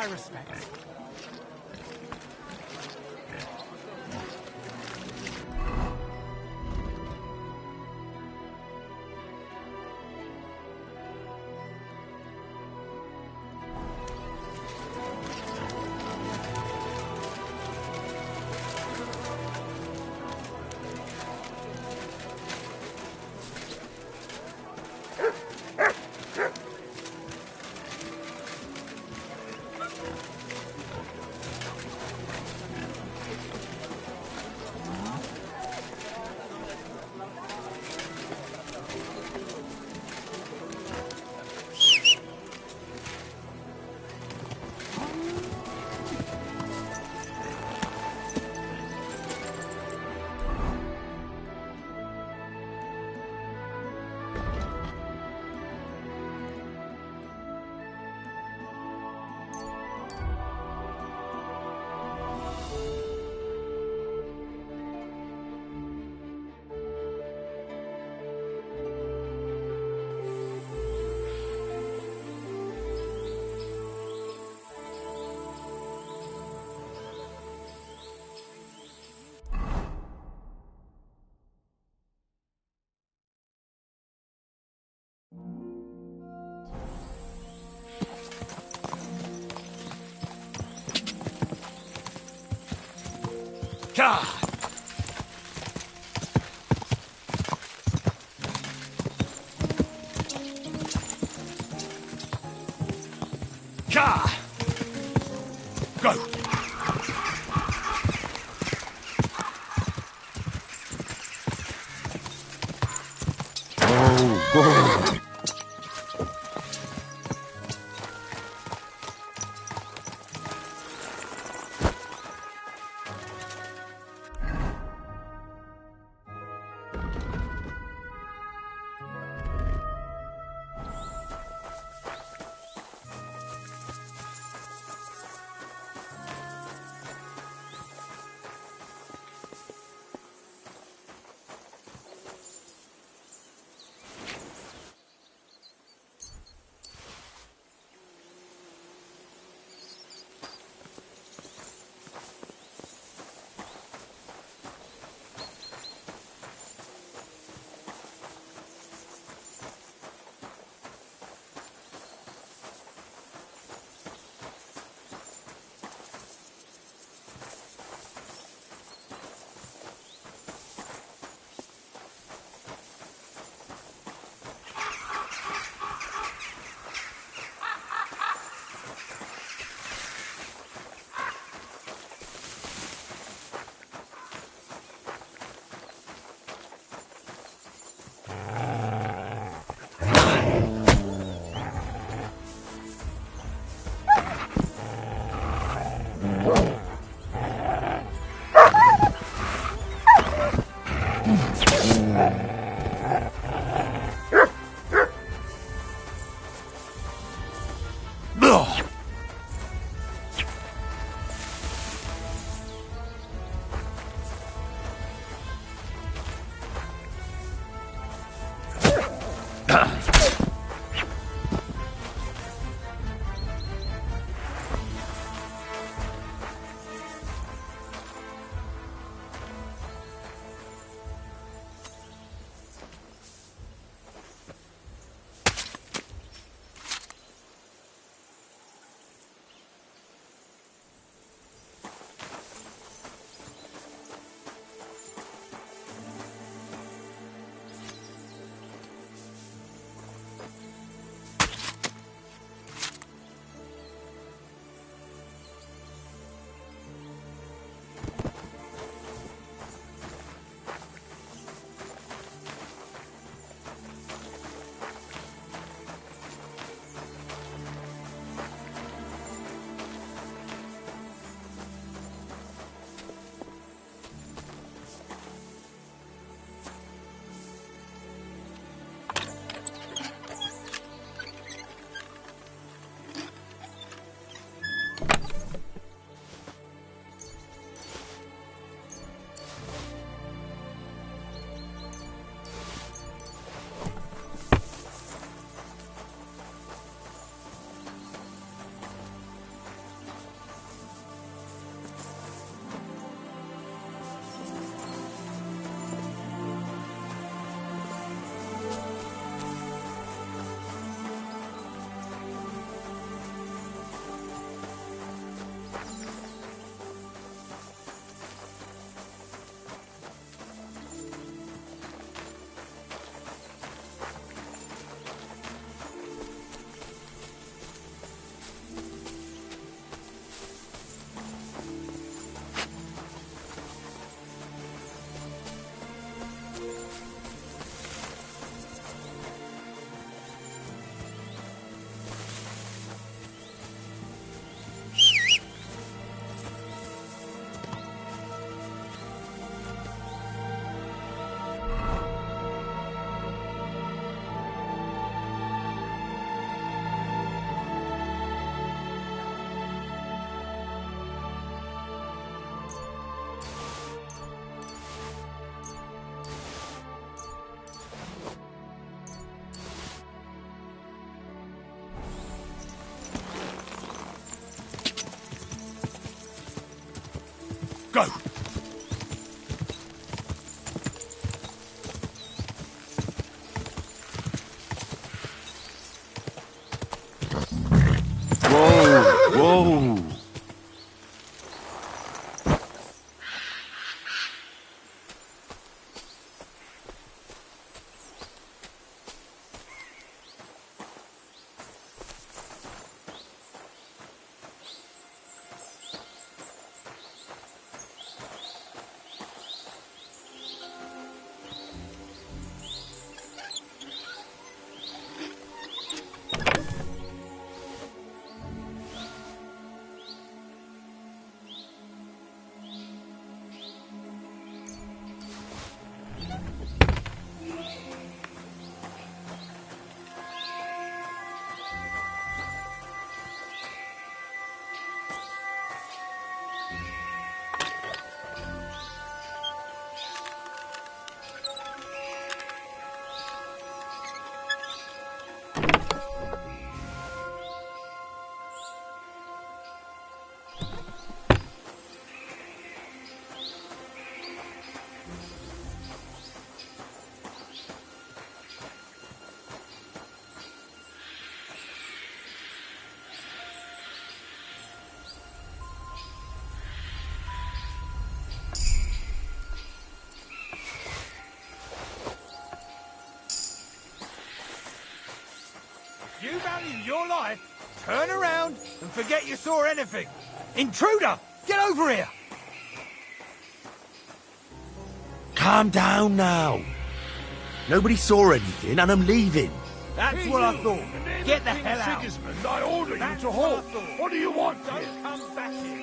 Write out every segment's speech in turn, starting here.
my respects. God! God! Go! Oh, God! Go! Whoa! Whoa! If you value your life, turn around and forget you saw anything. Intruder, get over here! Calm down now. Nobody saw anything, and I'm leaving. That's what I thought. Get the hell out. Sigismund, I order you That's to what I halt. thought. What do you want here? Don't come back here.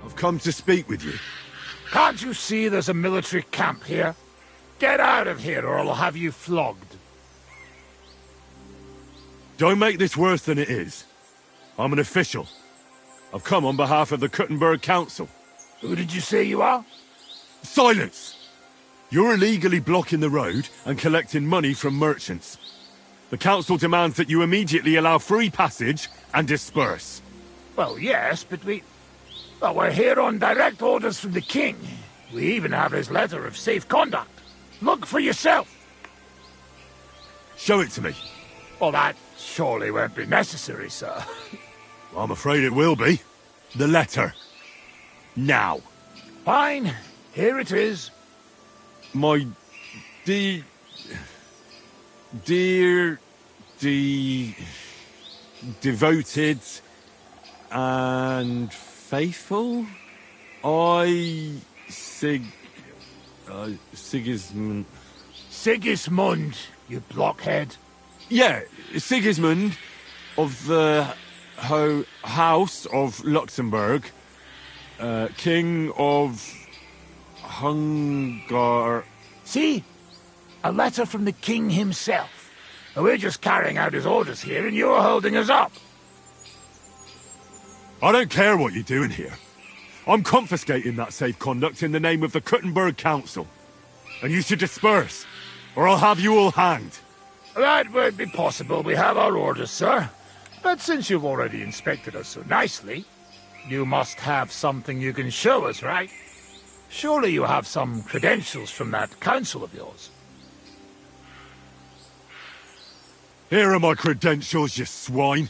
I've come to speak with you. Can't you see there's a military camp here? Get out of here or I'll have you flogged. Don't make this worse than it is. I'm an official. I've come on behalf of the Kuttenberg Council. Who did you say you are? Silence! You're illegally blocking the road and collecting money from merchants. The council demands that you immediately allow free passage and disperse. Well, yes, but well, we're here on direct orders from the king. We even have his letter of safe conduct. Look for yourself. Show it to me. Well, that surely won't be necessary, sir. I'm afraid it will be. The letter. Now. Fine. Here it is. My dear, devoted and faithful, Sigismund. Sigismund, you blockhead. Yeah, Sigismund of the House of Luxembourg, King of Hungary. See? A letter from the king himself. We're just carrying out his orders here, and you're holding us up. I don't care what you're doing here. I'm confiscating that safe conduct in the name of the Kuttenberg Council. And you should disperse, or I'll have you all hanged. That would be possible. We have our orders, sir. But since you've already inspected us so nicely, you must have something you can show us, right? Surely you have some credentials from that council of yours. Here are my credentials, you swine.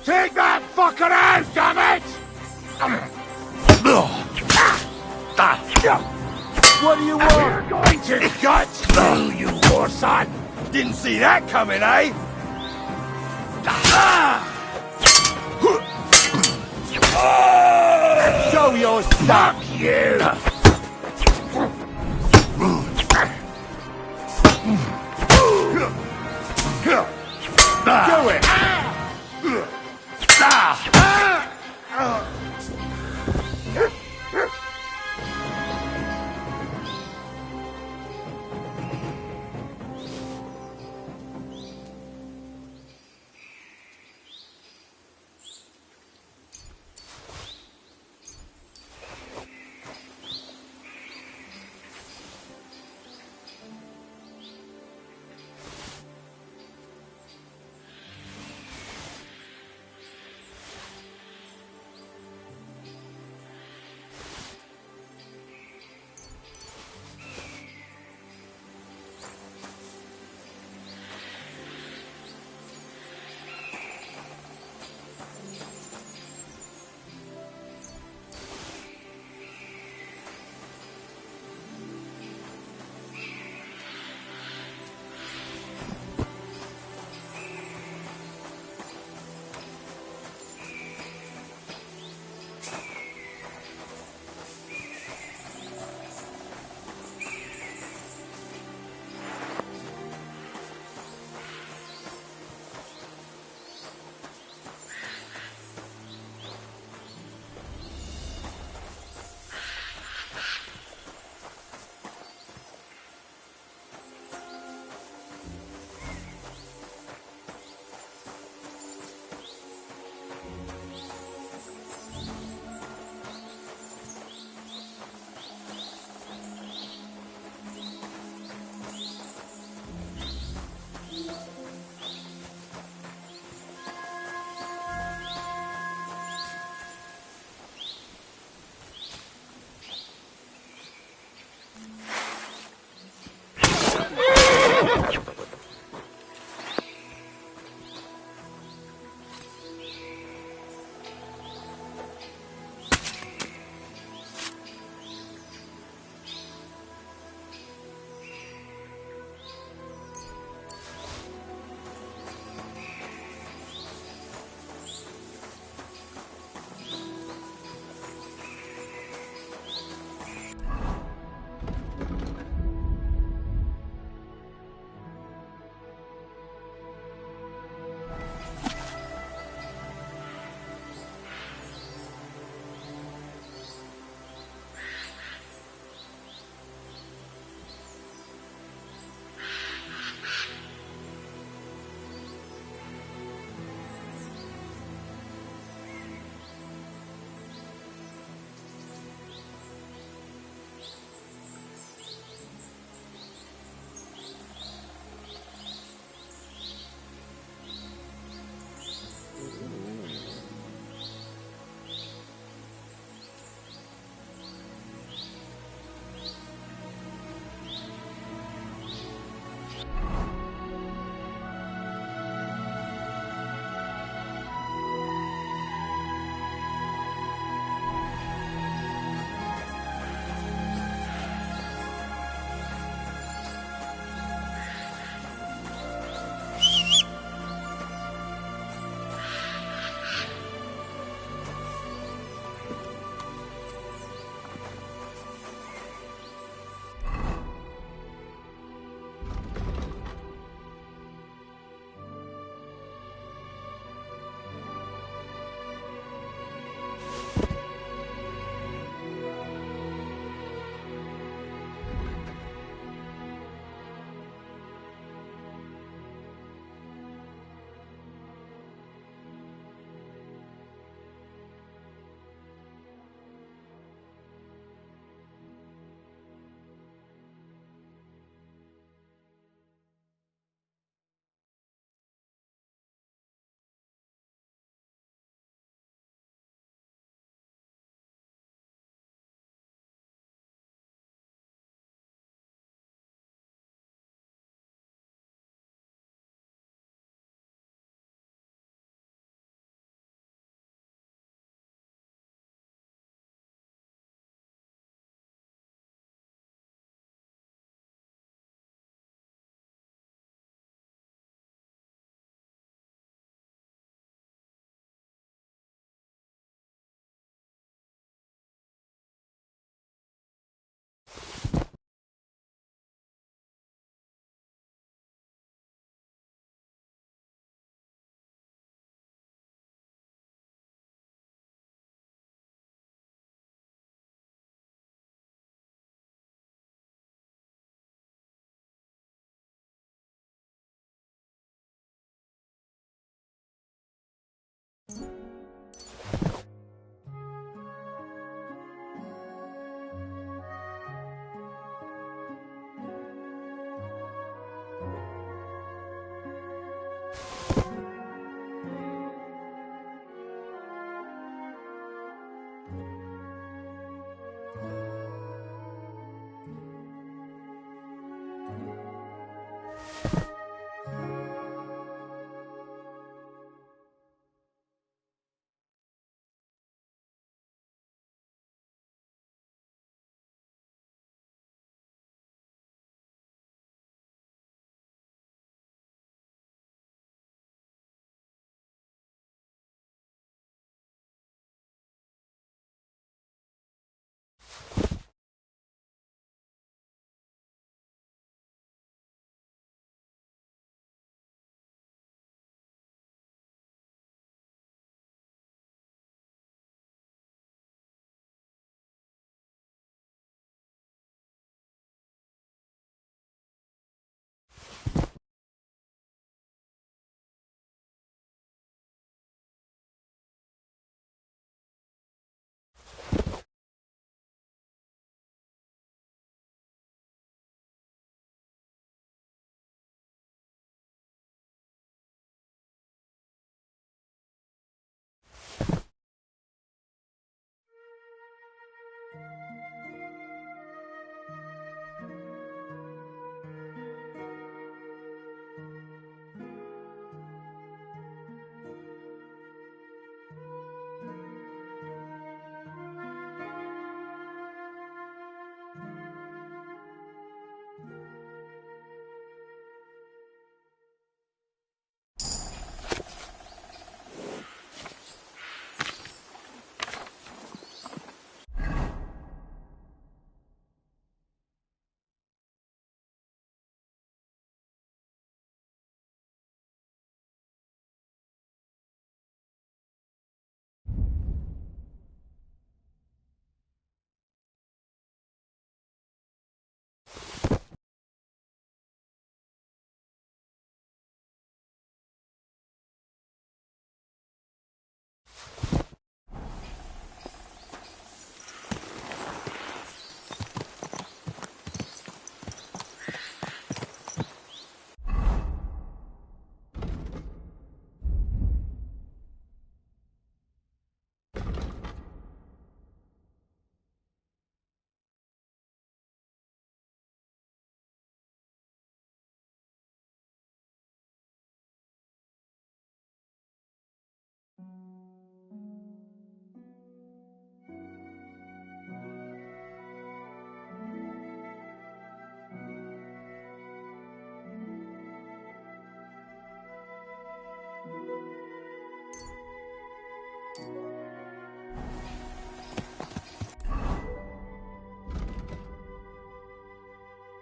Take that fucker out, damn it! What do you want? We're going to gut you, you poor son! Didn't see that coming, eh? Show your stuff! Fuck you! Do it!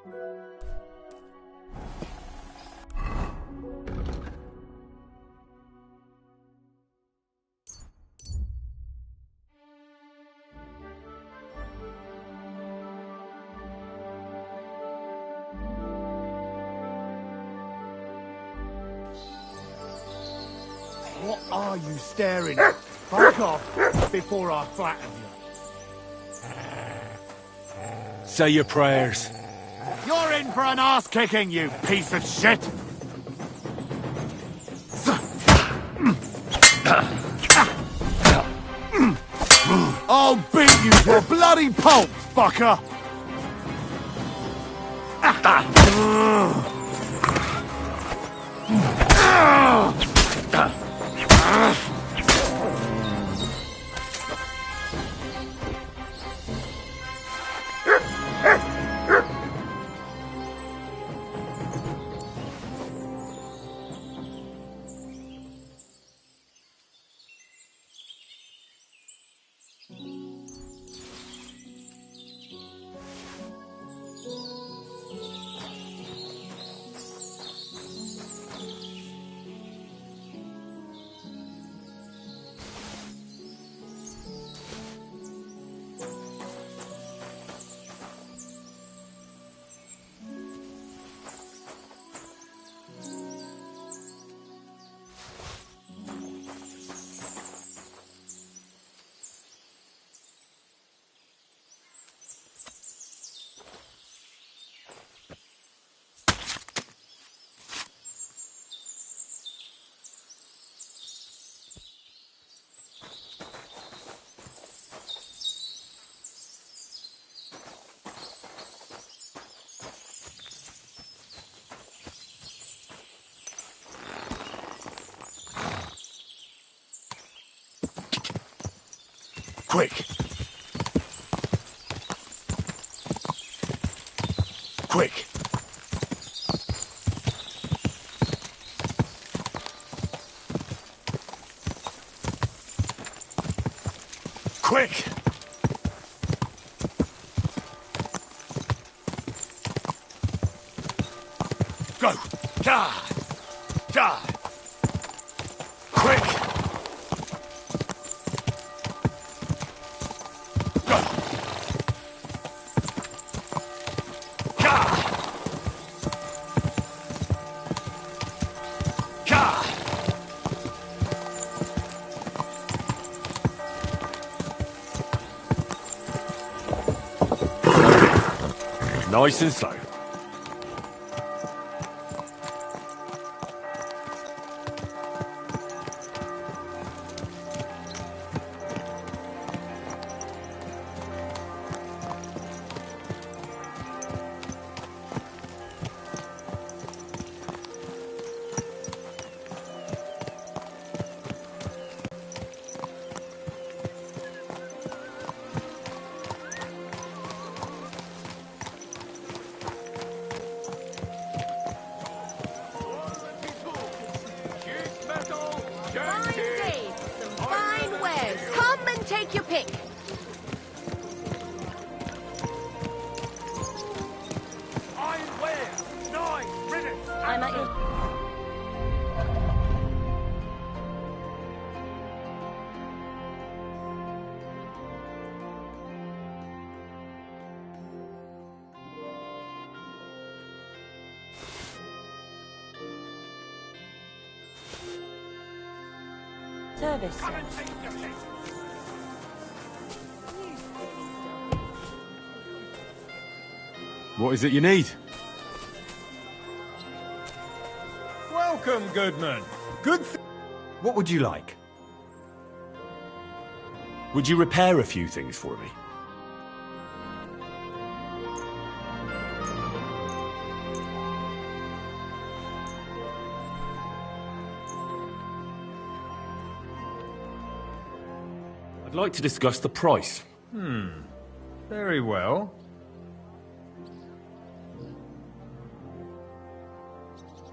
What are you staring at? Fuck off before I flatten you. Say your prayers. You're in for an ass-kicking, you piece of shit! I'll beat you to a bloody pulp, fucker! Quick! Quick! Quick! Go! Die! Die! Quick! Nice and slow. Take your pick. I'm at your... Service. What is it you need? Welcome, Goodman. What would you like? Would you repair a few things for me? I'd like to discuss the price. Very well.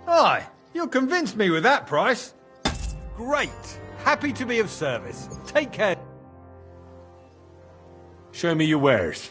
Aye, you'll convince me with that price. Great! Happy to be of service. Take care. Show me your wares.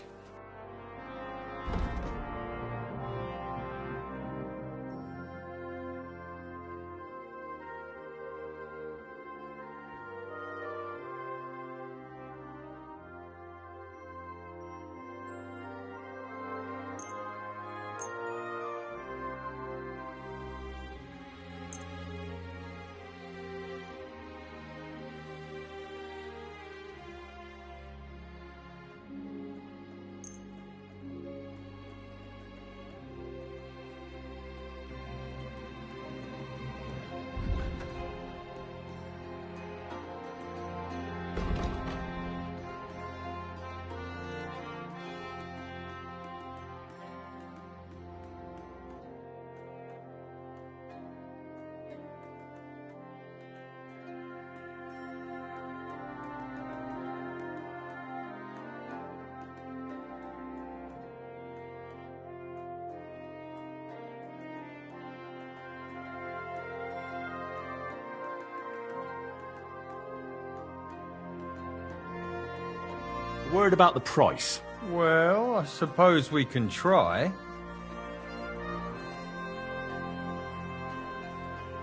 Word about the price. Well, I suppose we can try.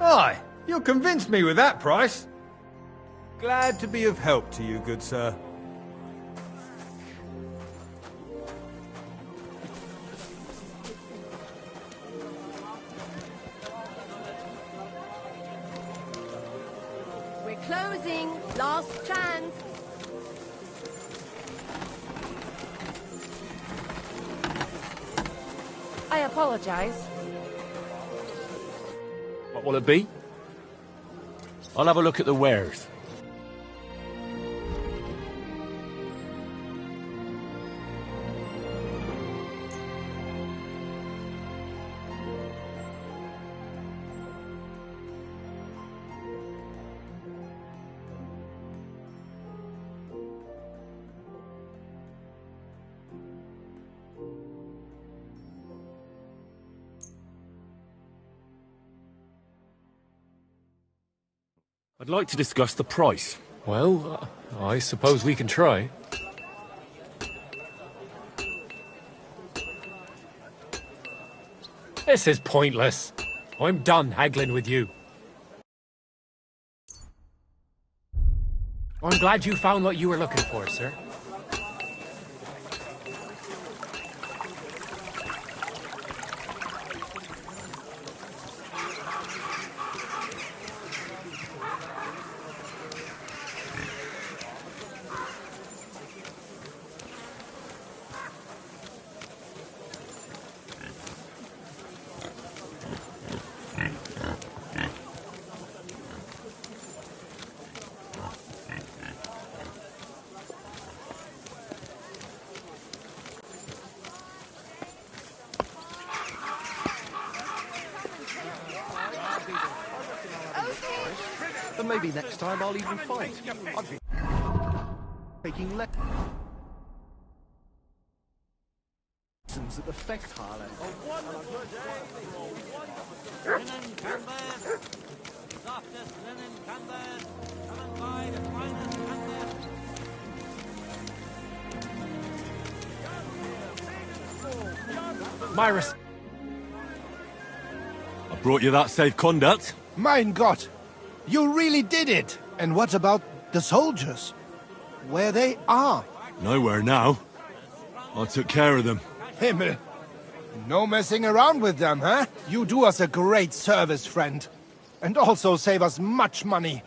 Aye, you'll convince me with that price. Glad to be of help to you, good sir. We're closing. Last chance. I apologize. What will it be? I'll have a look at the wares. I'd like to discuss the price. Well, I suppose we can try. This is pointless. I'm done haggling with you. I'm glad you found what you were looking for, sir. But maybe next time I'll even fight. I've been taking lessons at the Fechthalle. Myris. I brought you that safe conduct. Mein Gott! You really did it! And what about the soldiers? Where they are? Nowhere now. I took care of them. Himmel! No messing around with them, huh? You do us a great service, friend. And also save us much money.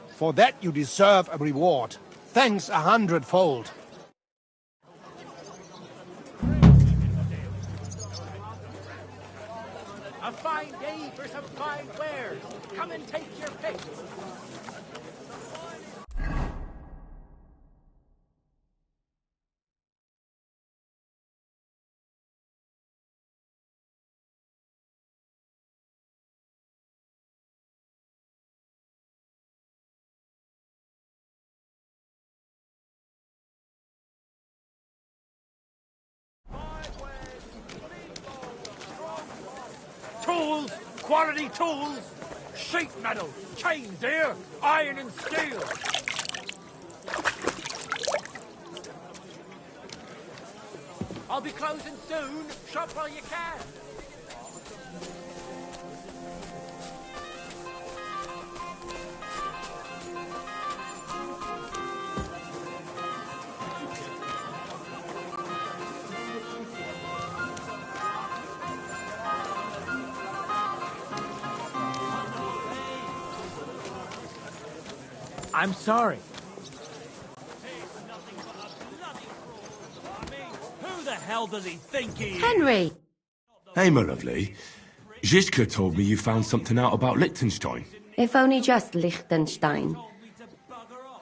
For that you deserve a reward. Thanks 100-fold. A fine day for some fine wares. Come and take your pick. Tools, quality tools, sheet metal, chains here, iron and steel. I'll be closing soon. Shop while you can. I'm sorry. Who the hell does he think he is? Henry! Hey, my lovely. Zizka told me you found something out about Liechtenstein. If only just Liechtenstein.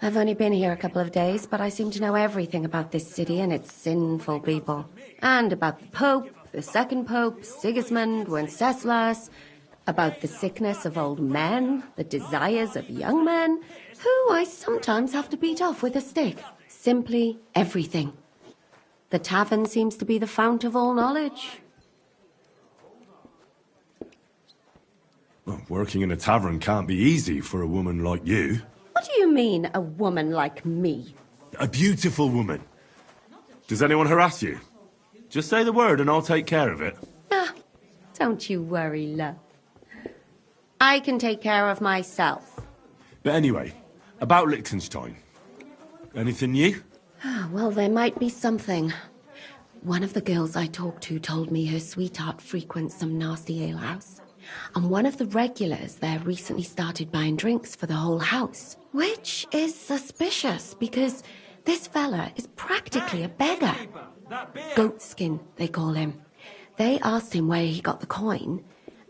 I've only been here a couple of days, but I seem to know everything about this city and its sinful people. And about the Pope, the second Pope, Sigismund, Wenceslas, about the sickness of old men, the desires of young men, who I sometimes have to beat off with a stick. Simply everything. The tavern seems to be the fount of all knowledge. Well, working in a tavern can't be easy for a woman like you. What do you mean, a woman like me? A beautiful woman. Does anyone harass you? Just say the word and I'll take care of it. Ah, don't you worry, love. I can take care of myself. But anyway, about Liechtenstein. Anything new? Well, there might be something. One of the girls I talked to told me her sweetheart frequents some nasty alehouse. And one of the regulars there recently started buying drinks for the whole house. Which is suspicious, because this fella is practically a beggar. Goatskin, they call him. They asked him where he got the coin,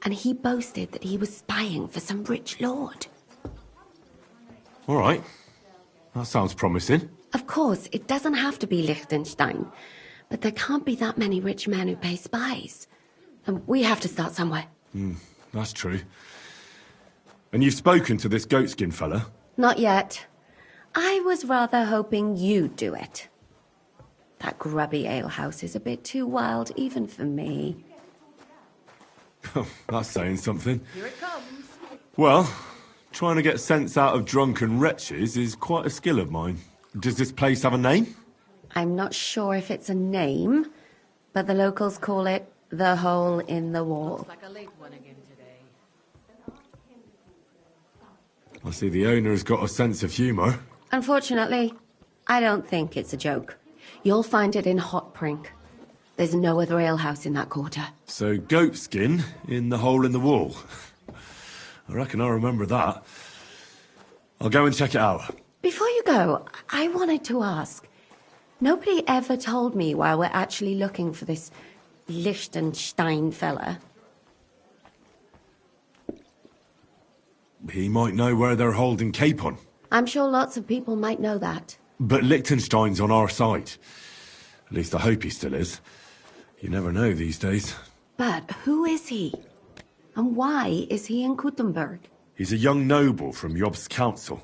and he boasted that he was spying for some rich lord. All right. That sounds promising. Of course, it doesn't have to be Liechtenstein, but there can't be that many rich men who pay spies. And we have to start somewhere. That's true. And you've spoken to this goatskin fella? Not yet. I was rather hoping you'd do it. That grubby alehouse is a bit too wild, even for me. Oh, that's saying something. Here it comes. Well, trying to get sense out of drunken wretches is quite a skill of mine. Does this place have a name? I'm not sure if it's a name, but the locals call it the Hole in the Wall. Looks like a late one again today. I see the owner's got a sense of humour. Unfortunately, I don't think it's a joke. You'll find it in Hot Prink. There's no other alehouse in that quarter. So goatskin in the hole in the wall. I reckon I remember that. I'll go and check it out. Before you go, I wanted to ask. Nobody ever told me why we're actually looking for this Liechtenstein fella. He might know where they're holding Capon. I'm sure lots of people might know that. But Liechtenstein's on our side. At least I hope he still is. You never know these days. But who is he? And why is he in Kuttenberg? He's a young noble from Jobst's council.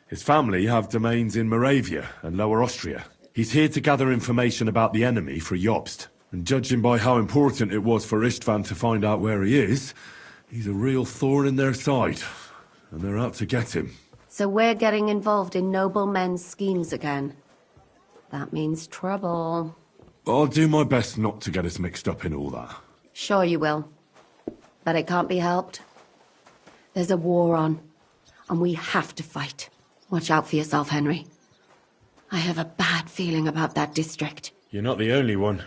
His family have domains in Moravia and Lower Austria. He's here to gather information about the enemy for Jobst. And judging by how important it was for Istvan to find out where he is, he's a real thorn in their side. And they're out to get him. So we're getting involved in noblemen's schemes again. That means trouble. I'll do my best not to get us mixed up in all that. Sure you will. But it can't be helped. There's a war on, and we have to fight. Watch out for yourself, Henry. I have a bad feeling about that district. You're not the only one.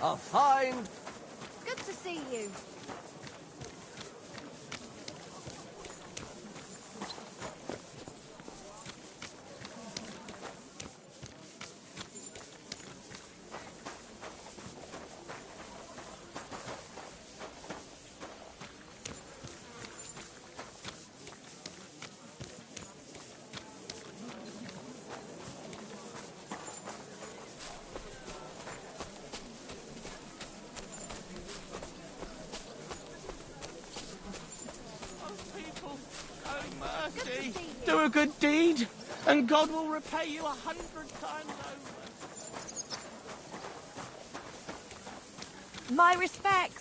A fine... Good to see you. Do a good deed, and God will repay you 100 times over. My respects.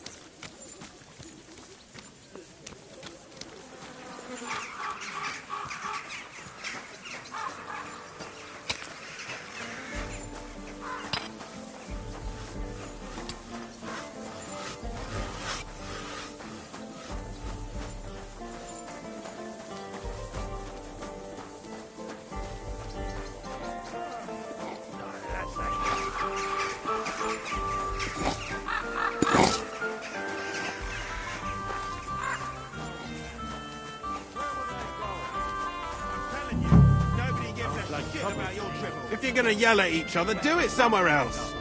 If you're gonna yell at each other, do it somewhere else.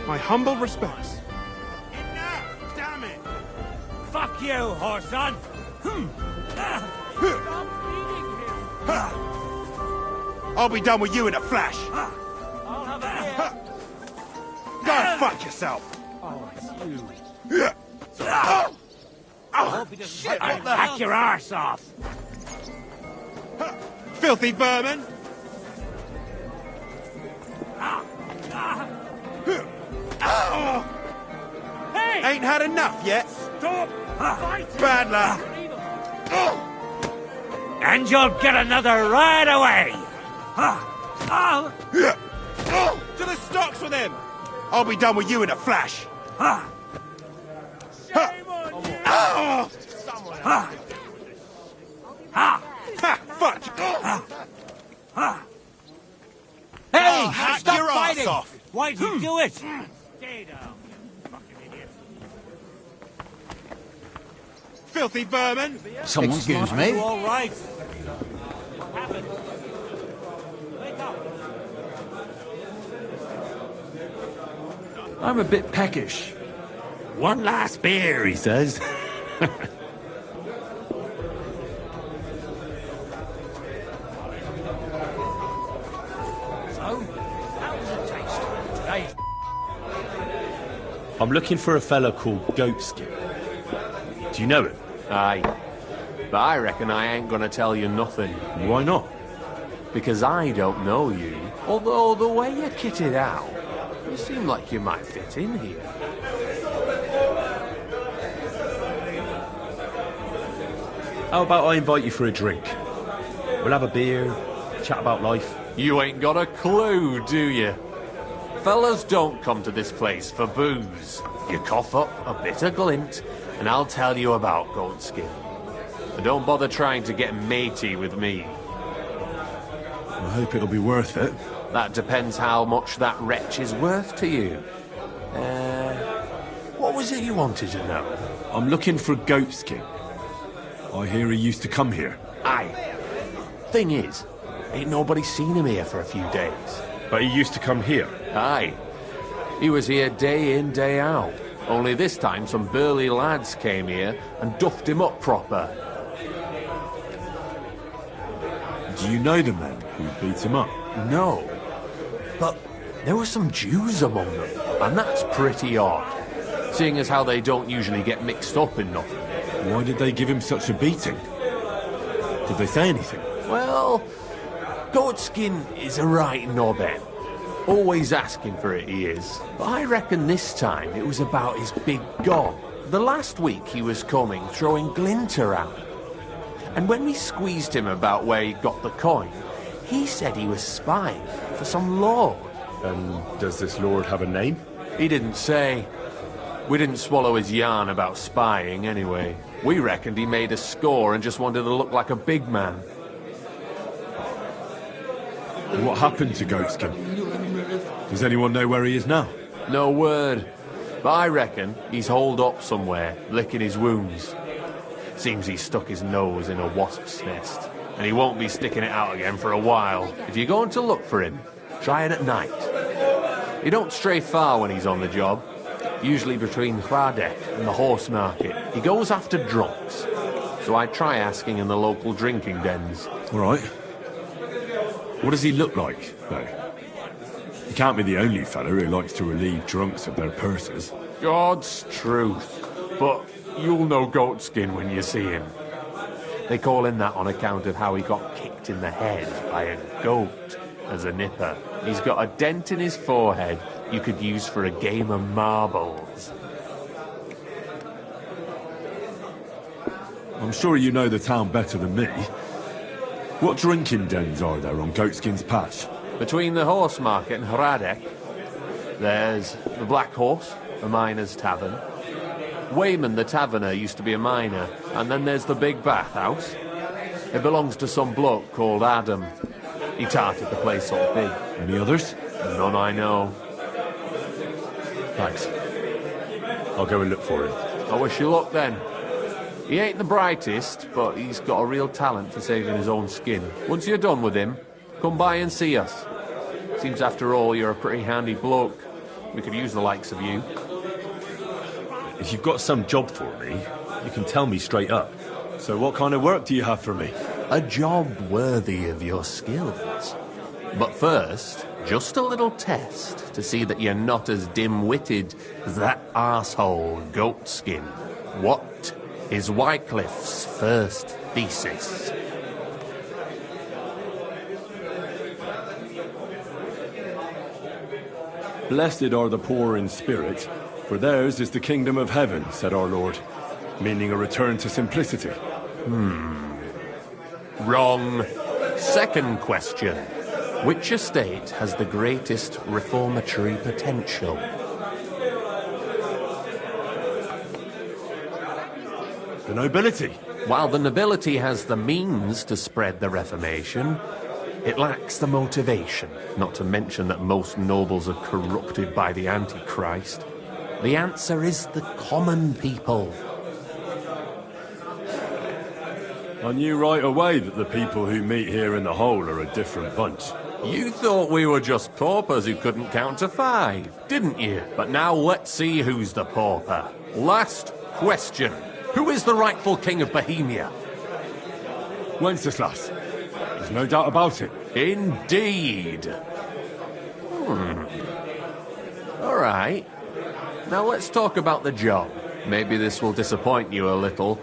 My humble respects. Enough! Damn it! Fuck you, Horson! I'll be done with you in a flash. I'll have a Go fuck yourself. Oh, it's you. Oh, shit, I'll hack your arse off. filthy vermin! Hey! Ain't had enough yet? Stop fighting! Bad luck! And you'll get another right away! To the stocks with him! I'll be done with you in a flash! Fuck! Hey! Hack Stop your fighting! ass off! Why'd you do it? Stay down, you fucking idiot. Filthy vermin! Excuse me? All right. What happened? Wake up. I'm a bit peckish. One last beer, he says. I'm looking for a fella called Goatskin. Do you know him? Aye. But I reckon I ain't gonna tell you nothing. Why not? Because I don't know you. Although the way you're kitted out, you seem like you might fit in here. How about I invite you for a drink? We'll have a beer, chat about life. You ain't got a clue, do you? Fellas don't come to this place for booze. You cough up a bit of glint, and I'll tell you about Goatskin. But don't bother trying to get matey with me. I hope it'll be worth it. That depends how much that wretch is worth to you. What was it you wanted to know? I'm looking for Goatskin. I hear he used to come here. Aye. Thing is, ain't nobody seen him here for a few days. But he used to come here. Aye. He was here day in, day out. Only this time some burly lads came here and duffed him up proper. Do you know the men who beat him up? No. But there were some Jews among them, and that's pretty odd. Seeing as how they don't usually get mixed up in nothing. Why did they give him such a beating? Did they say anything? Well, Goatskin is a right knobhead. Always asking for it, he is. But I reckon this time it was about his big god. The last week he was coming, throwing glint around. And when we squeezed him about where he got the coin, he said he was spying for some lord. And does this lord have a name? He didn't say. We didn't swallow his yarn about spying anyway. We reckoned he made a score and just wanted to look like a big man. What happened to Goatskin? Does anyone know where he is now? No word. But I reckon he's holed up somewhere, licking his wounds. Seems he's stuck his nose in a wasp's nest. And he won't be sticking it out again for a while. If you're going to look for him, try it at night. He don't stray far when he's on the job. Usually between Hradek and the horse market. He goes after drunks. So I try asking in the local drinking dens. All right. What does he look like, though? He can't be the only fella who likes to relieve drunks of their purses. God's truth. But you'll know Goatskin when you see him. They call him that on account of how he got kicked in the head by a goat as a nipper. He's got a dent in his forehead you could use for a game of marbles. I'm sure you know the town better than me. What drinking dens are there on Goatskin's Patch? Between the horse market and Hradek, there's the Black Horse, a miner's tavern. Wayman the taverner used to be a miner, and then there's the Big Bathhouse. It belongs to some bloke called Adam. He tarted the place up big. Any others? None I know. Thanks. I'll go and look for him. I wish you luck then. He ain't the brightest, but he's got a real talent for saving his own skin. Once you're done with him, come by and see us. Seems after all you're a pretty handy bloke. We could use the likes of you. If you've got some job for me, you can tell me straight up. So what kind of work do you have for me? A job worthy of your skills. But first, just a little test to see that you're not as dim-witted as that arsehole Goatskin. What is Wycliffe's first thesis. Blessed are the poor in spirit, for theirs is the kingdom of heaven, said our Lord, meaning a return to simplicity. Wrong. Second question. Which estate has the greatest reformatory potential? The nobility. While the nobility has the means to spread the Reformation, it lacks the motivation, not to mention that most nobles are corrupted by the Antichrist. The answer is the common people. I knew right away that the people who meet here in the hole are a different bunch. You thought we were just paupers who couldn't count to 5, didn't you? But now let's see who's the pauper. Last question. Who is the rightful king of Bohemia? Wenceslas. There's no doubt about it. Indeed. All right. Now let's talk about the job. Maybe this will disappoint you a little,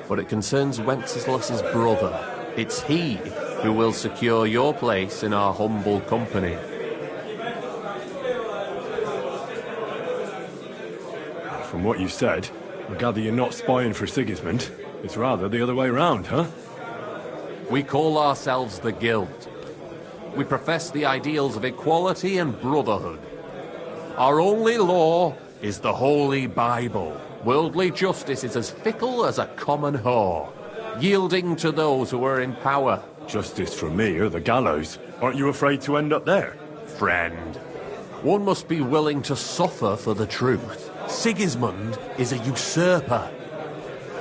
but it concerns Wenceslas's brother. It's he who will secure your place in our humble company. From what you said, I gather you're not spying for Sigismund. It's rather the other way round, huh? We call ourselves the Guild. We profess the ideals of equality and brotherhood. Our only law is the Holy Bible. Worldly justice is as fickle as a common whore, yielding to those who are in power. Justice for me or the gallows. Aren't you afraid to end up there? Friend, one must be willing to suffer for the truth. Sigismund is a usurper.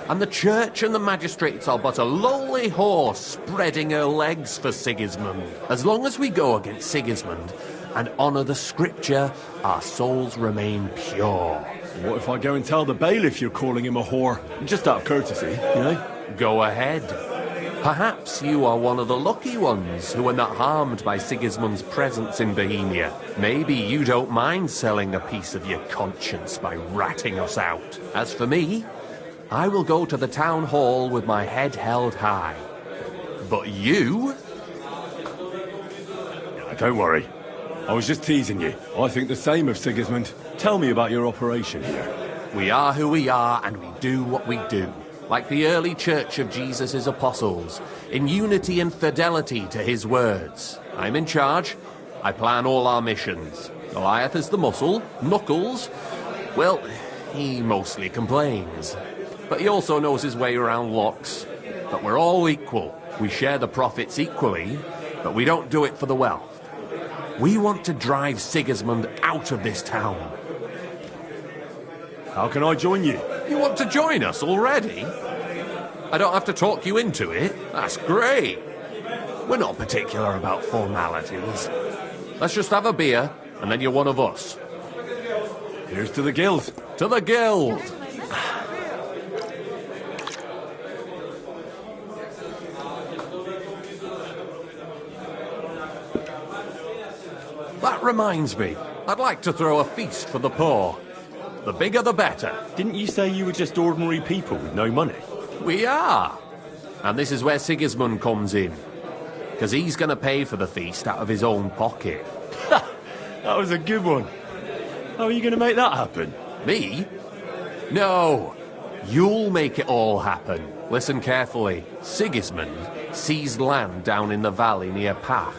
And the church and the magistrates are but a lowly horse spreading her legs for Sigismund. As long as we go against Sigismund and honour the scripture, our souls remain pure. What if I go and tell the bailiff you're calling him a whore? Just out of courtesy, you know? Go ahead. Perhaps you are one of the lucky ones who are not harmed by Sigismund's presence in Bohemia. Maybe you don't mind selling a piece of your conscience by ratting us out. As for me, I will go to the town hall with my head held high. But you? Don't worry. I was just teasing you. I think the same of Sigismund. Tell me about your operation here. We are who we are, and we do what we do. Like the early Church of Jesus' Apostles, in unity and fidelity to his words. I'm in charge. I plan all our missions. Goliath is the muscle. Knuckles, well, he mostly complains. But he also knows his way around locks. But we're all equal. We share the profits equally, but we don't do it for the wealth. We want to drive Sigismund out of this town. How can I join you? You want to join us already? I don't have to talk you into it. That's great. We're not particular about formalities. Let's just have a beer, and then you're one of us. Here's to the Guild. To the Guild! That reminds me, I'd like to throw a feast for the poor. The bigger the better. Didn't you say you were just ordinary people with no money? We are. And this is where Sigismund comes in. Because he's going to pay for the feast out of his own pocket. That was a good one. How are you going to make that happen? Me? No. You'll make it all happen. Listen carefully. Sigismund seized land down in the valley near Pach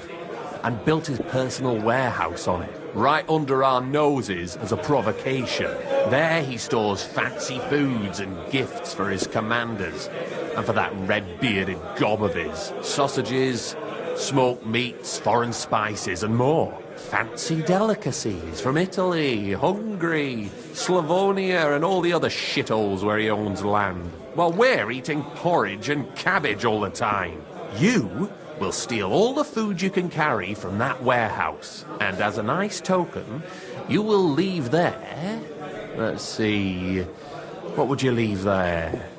and built his personal warehouse on it, right under our noses as a provocation. There he stores fancy foods and gifts for his commanders, and for that red-bearded gob of his. Sausages, smoked meats, foreign spices, and more. Fancy delicacies from Italy, Hungary, Slavonia, and all the other shitholes where he owns land. While we're eating porridge and cabbage all the time. You will steal all the food you can carry from that warehouse. And as a nice token, you will leave there... Let's see... What would you leave there?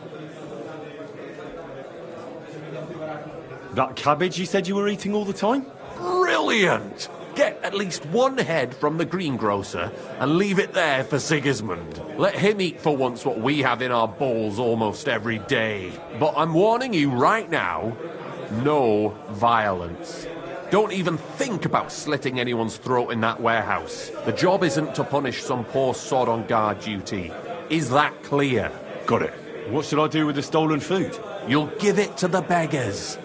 That cabbage you said you were eating all the time? Brilliant! Get at least one head from the greengrocer and leave it there for Sigismund. Let him eat for once what we have in our bowls almost every day. But I'm warning you right now, no violence. Don't even think about slitting anyone's throat in that warehouse. The job isn't to punish some poor sod on guard duty. Is that clear? Got it. What should I do with the stolen food? You'll give it to the beggars.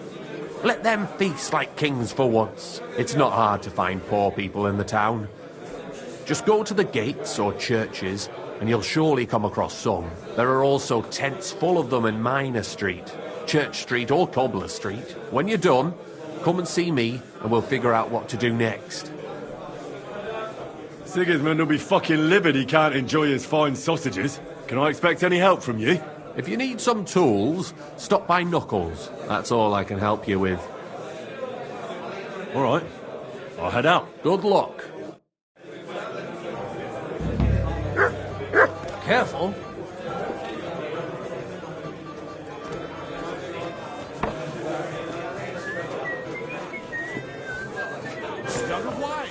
Let them feast like kings for once. It's not hard to find poor people in the town. Just go to the gates or churches, and you'll surely come across some. There are also tents full of them in Minor Street, Church Street or Cobbler Street. When you're done, come and see me, and we'll figure out what to do next. Sigismund will be fucking livid he can't enjoy his fine sausages. Can I expect any help from you? If you need some tools, stop by Knuckles. That's all I can help you with. All right. I'll head out. Good luck. Careful. Jug of wine.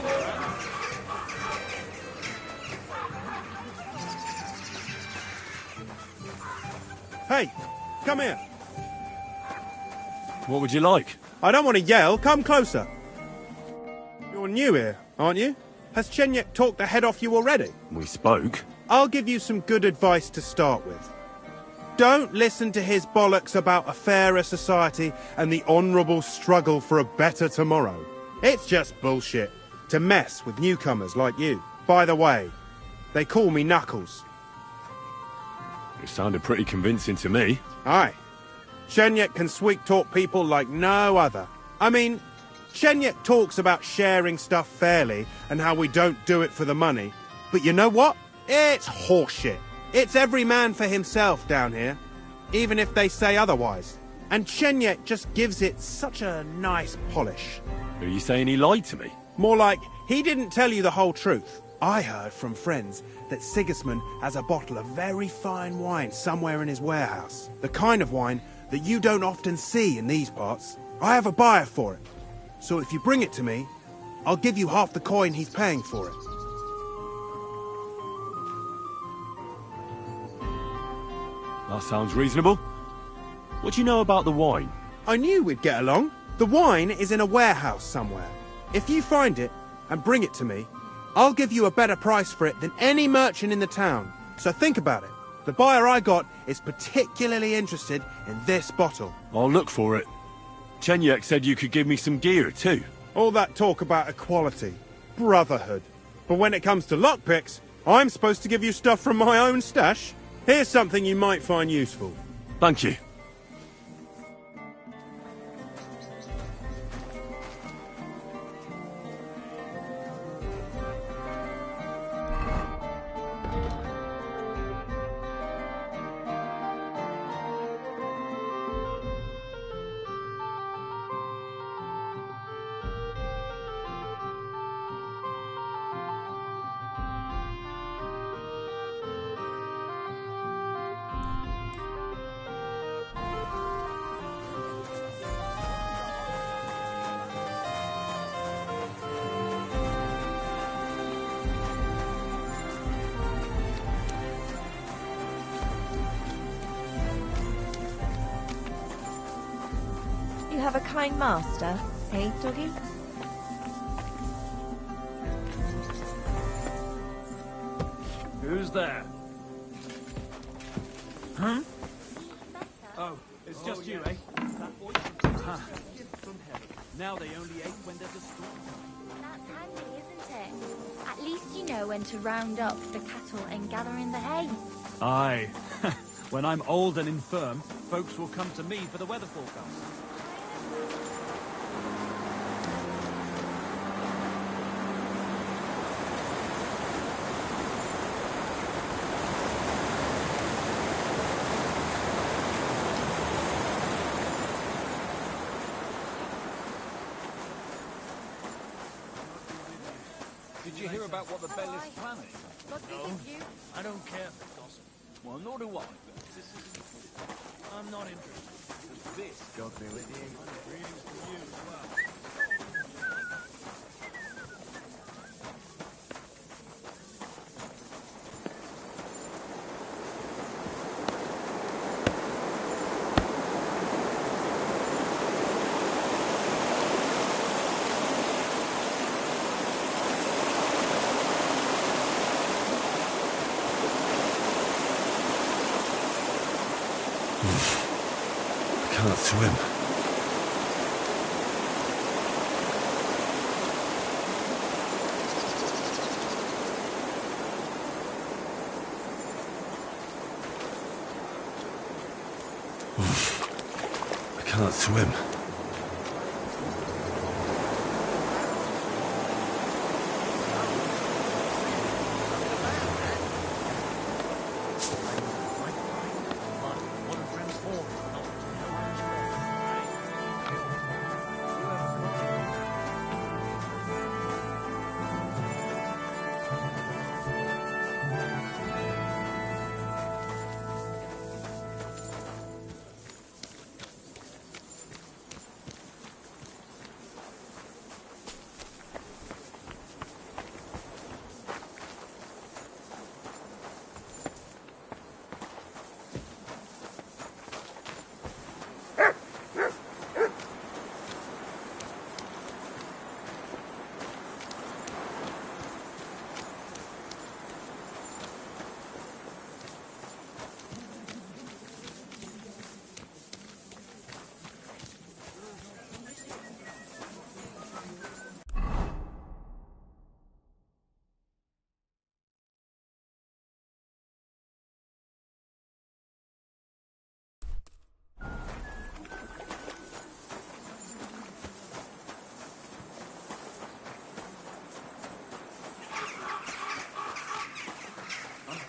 Hey, come here. What would you like? I don't want to yell. Come closer. You're new here, aren't you? Has Chenyek talked the head off you already? We spoke. I'll give you some good advice to start with. Don't listen to his bollocks about a fairer society and the honourable struggle for a better tomorrow. It's just bullshit to mess with newcomers like you. By the way, they call me Knuckles. It sounded pretty convincing to me. Aye. Chenyek can sweet-talk people like no other. I mean, Chenyek talks about sharing stuff fairly and how we don't do it for the money. But you know what? It's horseshit. It's every man for himself down here, even if they say otherwise. And Chenyek just gives it such a nice polish. Are you saying he lied to me? More like, he didn't tell you the whole truth. I heard from friends that Sigismund has a bottle of very fine wine somewhere in his warehouse. The kind of wine that you don't often see in these parts. I have a buyer for it. So if you bring it to me, I'll give you half the coin he's paying for it. That sounds reasonable. What do you know about the wine? I knew we'd get along. The wine is in a warehouse somewhere. If you find it and bring it to me, I'll give you a better price for it than any merchant in the town. So think about it. The buyer I got is particularly interested in this bottle. I'll look for it. Chenyek said you could give me some gear too. All that talk about equality, brotherhood. But when it comes to lockpicks, I'm supposed to give you stuff from my own stash. Here's something you might find useful. Thank you. You have a kind master, eh, doggy? Who's there? Huh? Oh, it's just you, eh? Huh. Now they only ate when there's a storm. That's handy, isn't it? At least you know when to round up the cattle and gather in the hay. Aye. When I'm old and infirm, folks will come to me for the weather forecast. Did you hear about what the Bell is planning? No. I don't care for gossip. Well, nor do I. I'm not interested. This God be with you. Greetings to you as well. swim. I can't swim.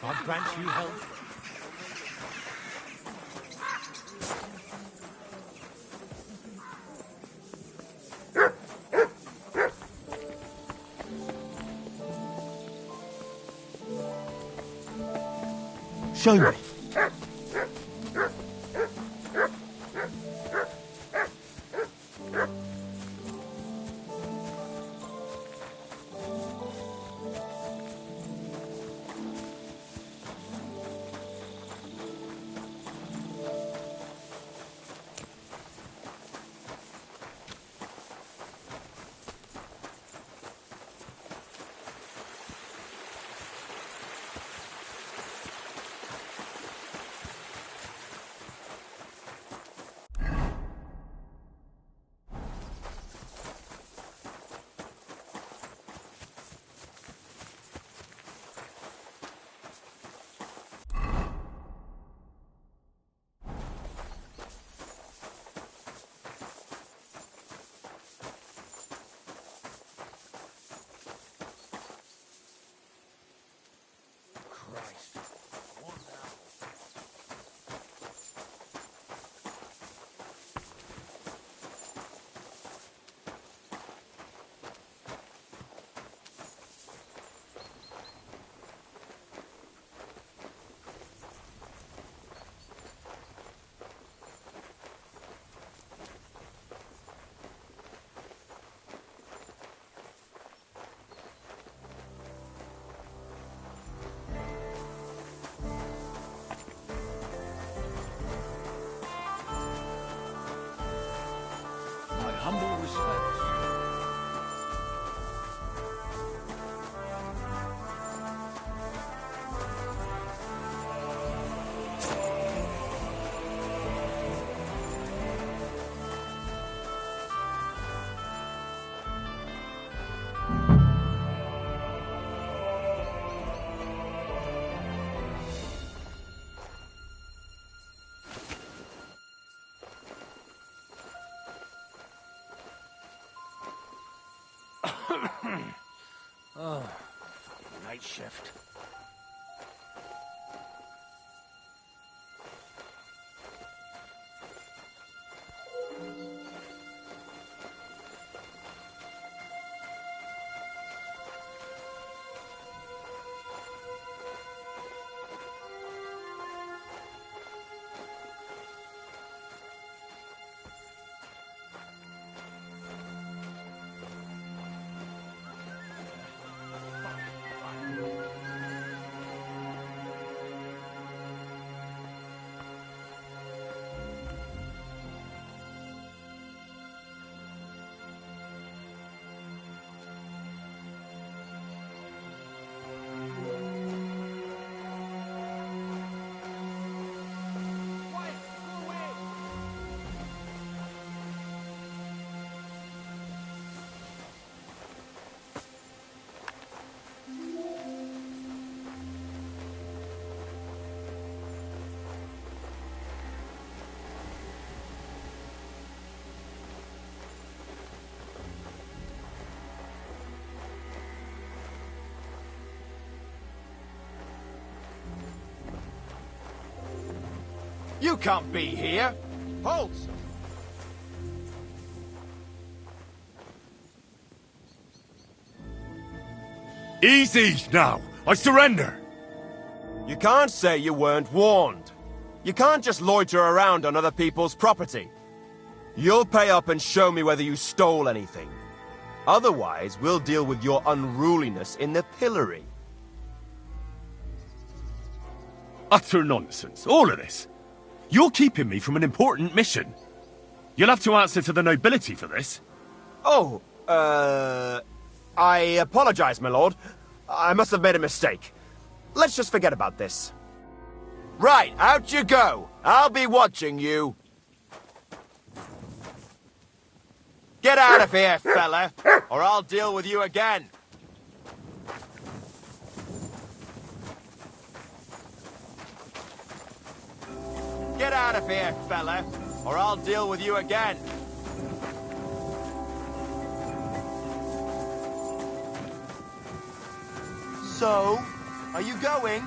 God grant you help. Show me. Humble respects. Oh, fucking night shift. You can't be here. Halt! Easy now! I surrender! You can't say you weren't warned. You can't just loiter around on other people's property. You'll pay up and show me whether you stole anything. Otherwise, we'll deal with your unruliness in the pillory. Utter nonsense, all of this. You're keeping me from an important mission. You'll have to answer to the nobility for this. Oh, I apologize, my lord. I must have made a mistake. Let's just forget about this. Right, out you go. I'll be watching you. Get out of here, fella, or I'll deal with you again. Get out of here, fella, or I'll deal with you again. So, are you going?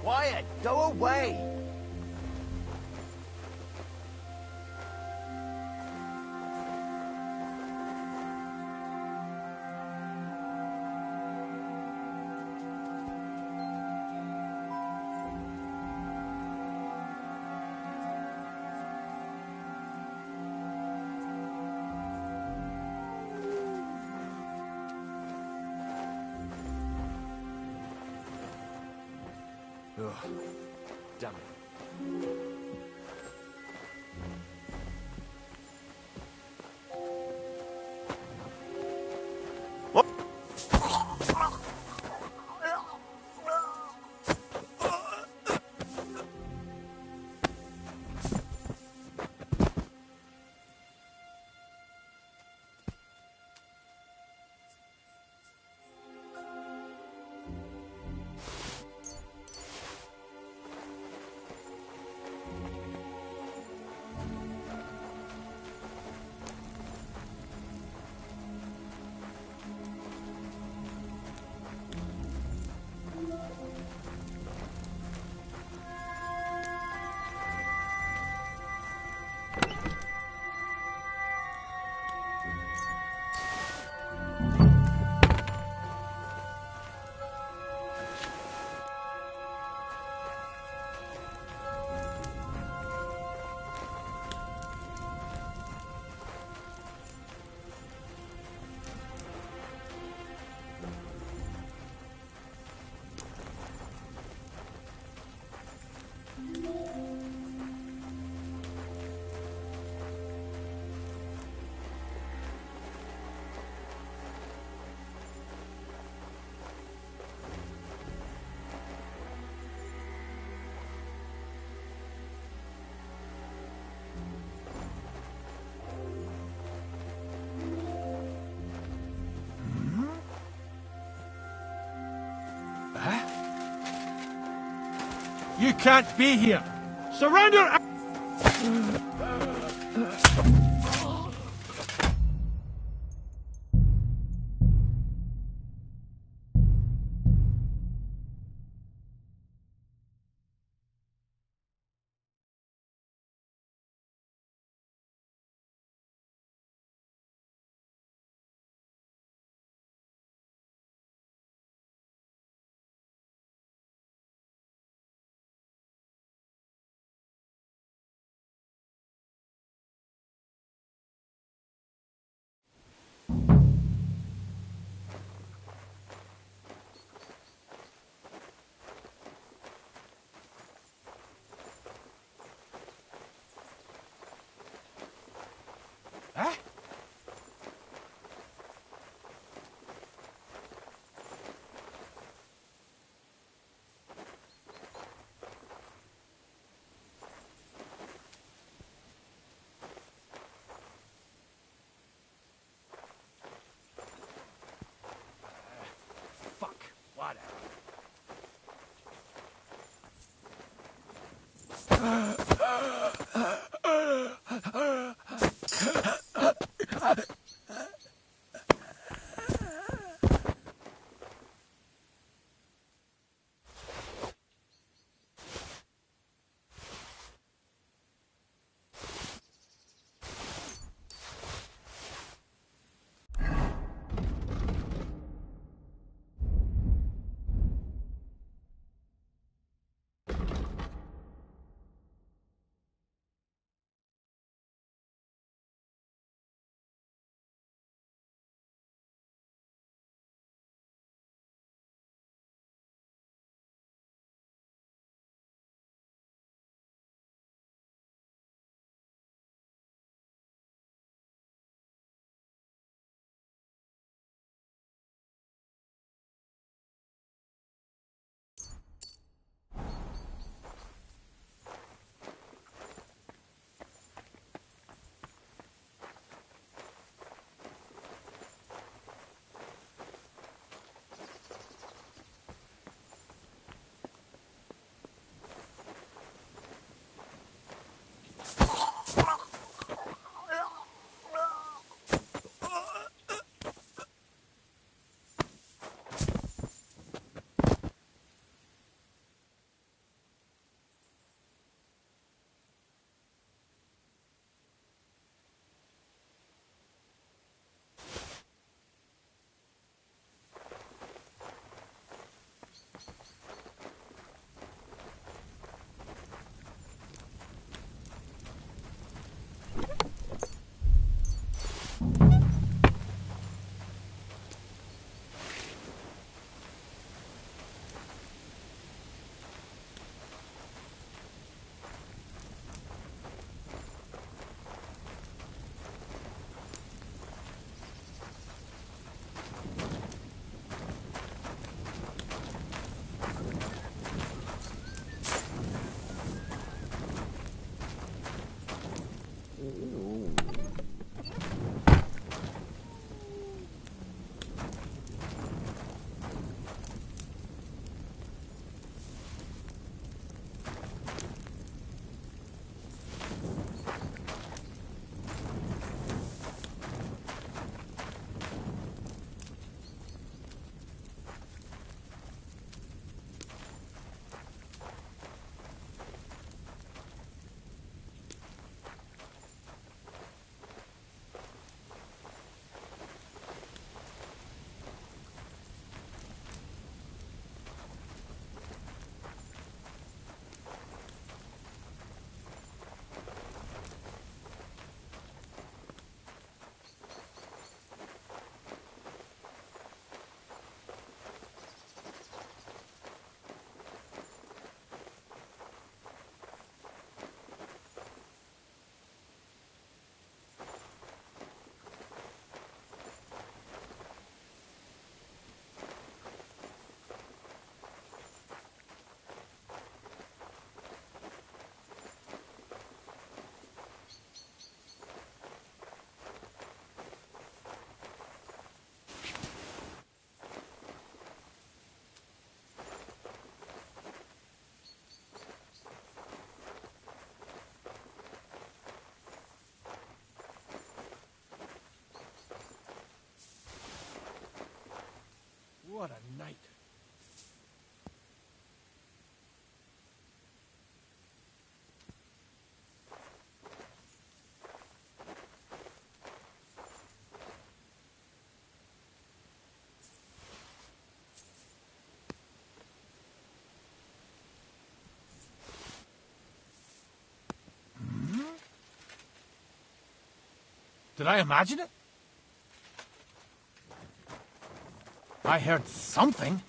Quiet! Go away! Ugh. Damn it. What? You can't be here. Surrender! Did I imagine it? I heard something.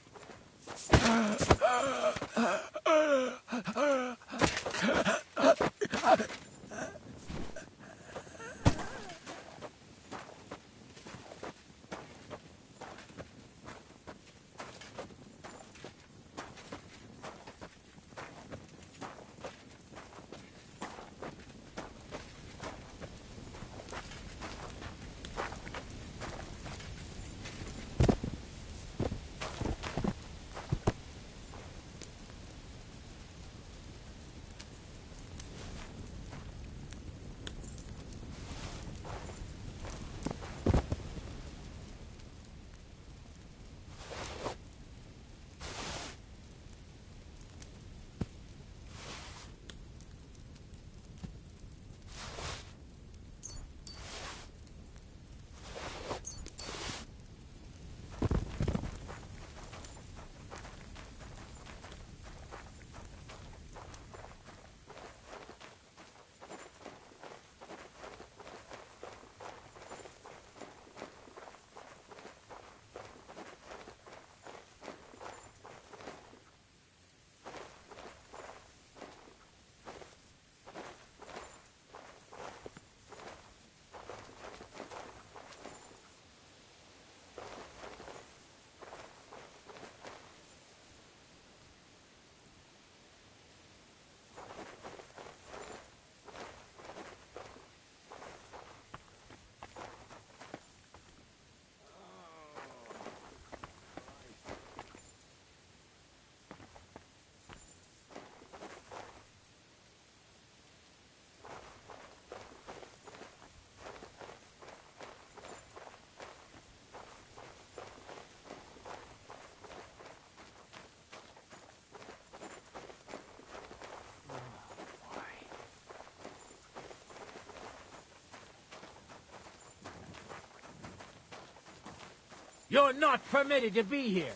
You're not permitted to be here.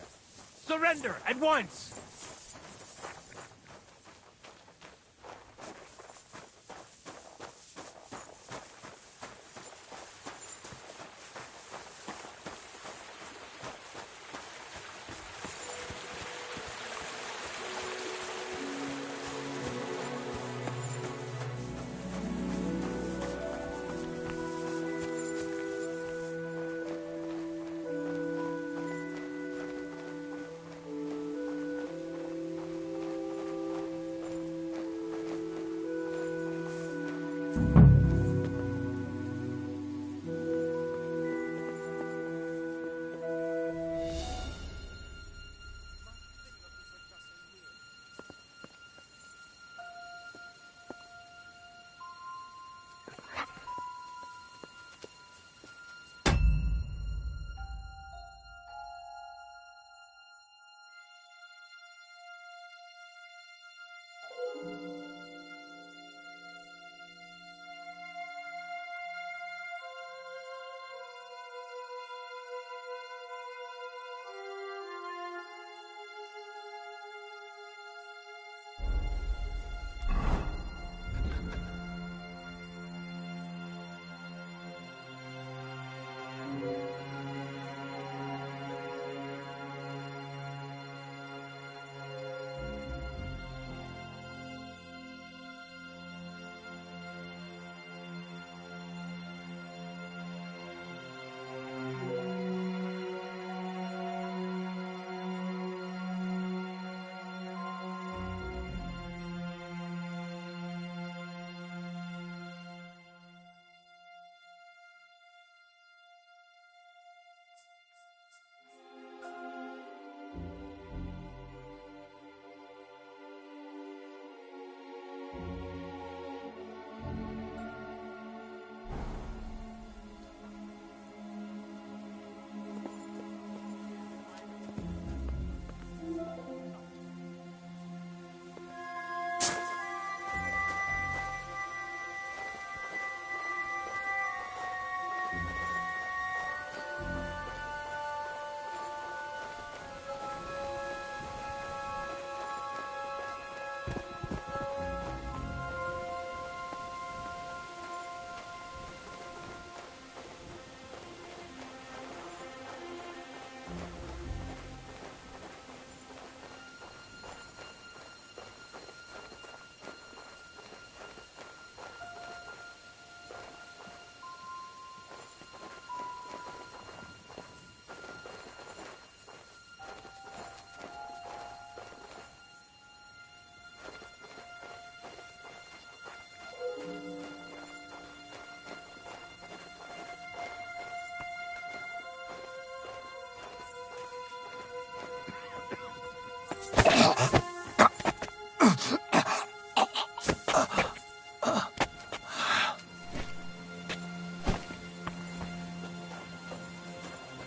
Surrender at once.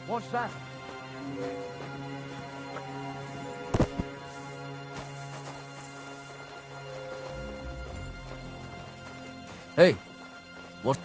What's that? Hey, what?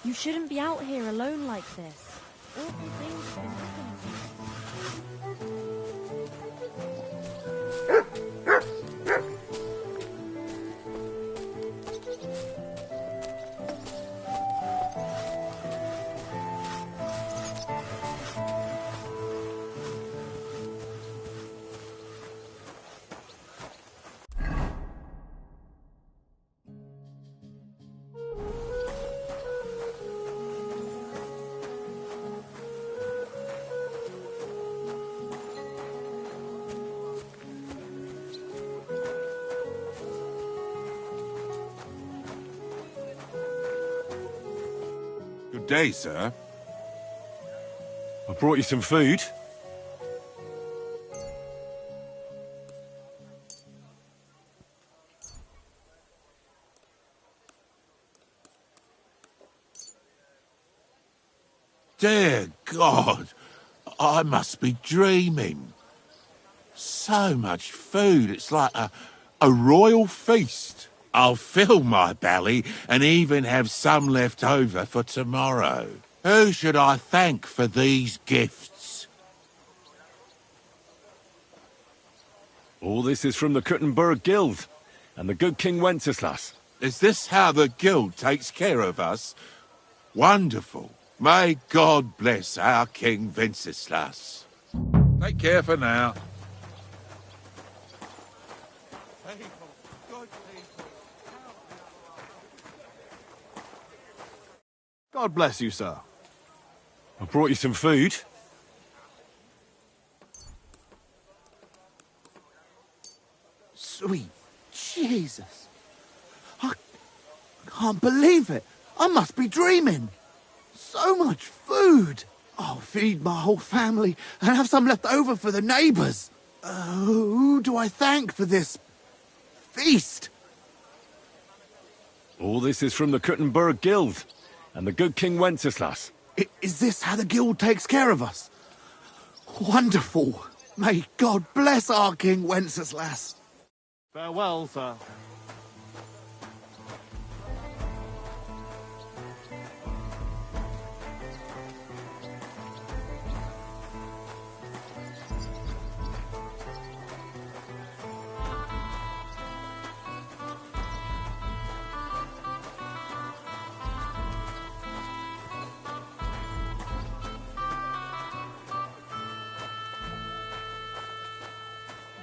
You shouldn't be out here alone like this. Awful things have been happening to you. Good day, sir. I brought you some food. Dear God, I must be dreaming. So much food, it's like a royal feast. I'll fill my belly and even have some left over for tomorrow. Who should I thank for these gifts? All this is from the Kuttenberg Guild and the good King Wenceslas. Is this how the guild takes care of us? Wonderful. May God bless our King Wenceslas. Take care for now. God bless you, sir. I brought you some food. Sweet Jesus. I can't believe it. I must be dreaming. So much food. I'll feed my whole family and have some left over for the neighbours. Who do I thank for this feast? All this is from the Kuttenberg Guild and the good King Wenceslas. Is this how the guild takes care of us? Wonderful. May God bless our King Wenceslas. Farewell, sir.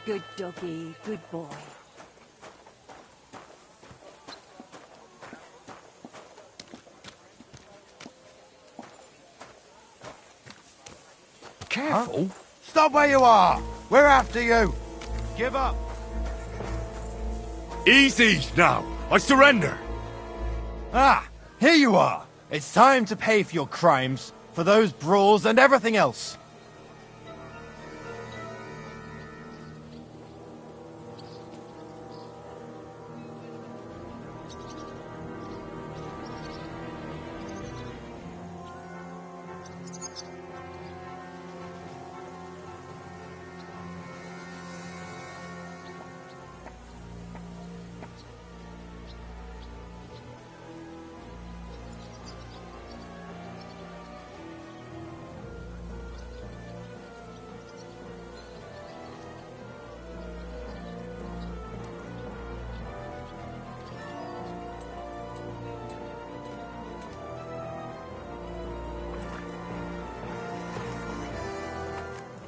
Good doggy, good boy. Careful. Huh? Stop where you are. We're after you. Give up. Easy now. I surrender. Ah, here you are. It's time to pay for your crimes, for those brawls and everything else.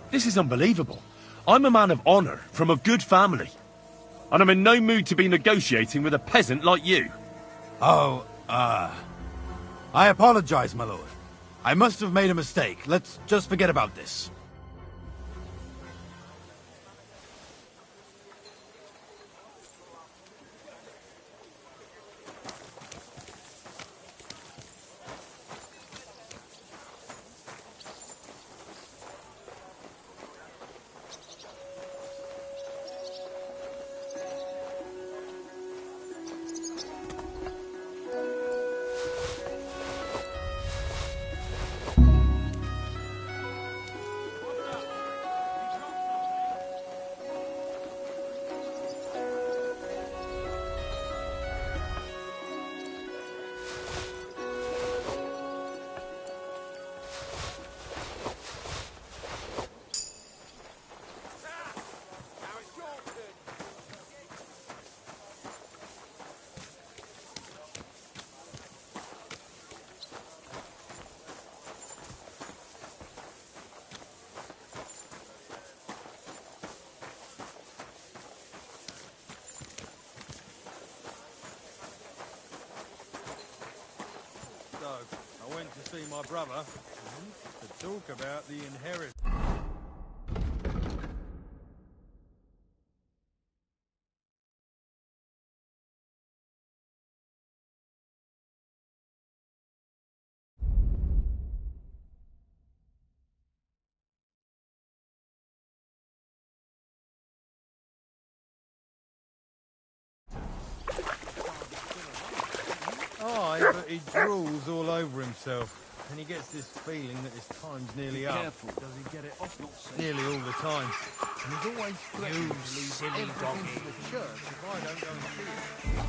This is unbelievable. I'm a man of honor, from a good family. And I'm in no mood to be negotiating with a peasant like you. Oh, I apologize, my lord. I must have made a mistake. Let's just forget about this. see my brother to talk about the inheritance. Aye, but he drools all over himself. And he gets this feeling that his time's nearly up. Careful, does he get it off? Not safe. Nearly all the time. And he's always threatening to leave silly everything doggy. to the church if I don't go and see him.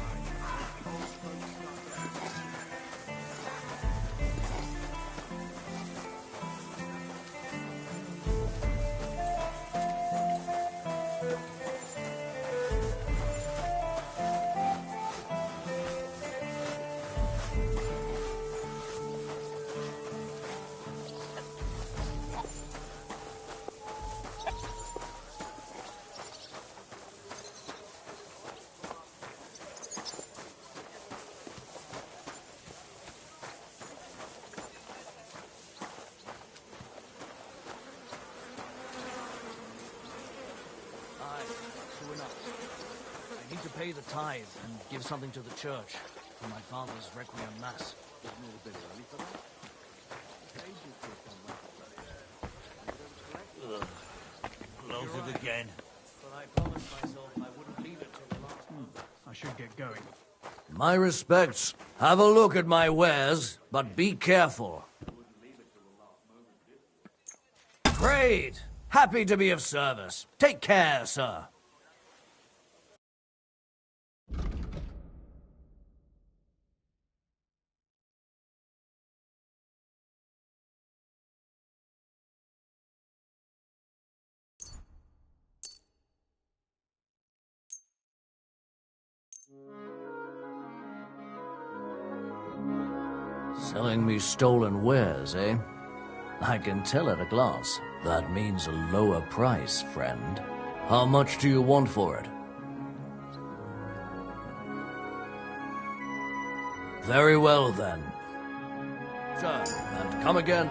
I need to pay the tithe and give something to the church for my father's requiem mass. Isn't it a bit early for that? Close it again. But I promised myself I wouldn't leave it till the last. I should get going. My respects. Have a look at my wares, but be careful. Great! Happy to be of service. Take care, sir. Selling me stolen wares, eh? I can tell at a glance. That means a lower price, friend. How much do you want for it? Very well, then. Sir, and come again.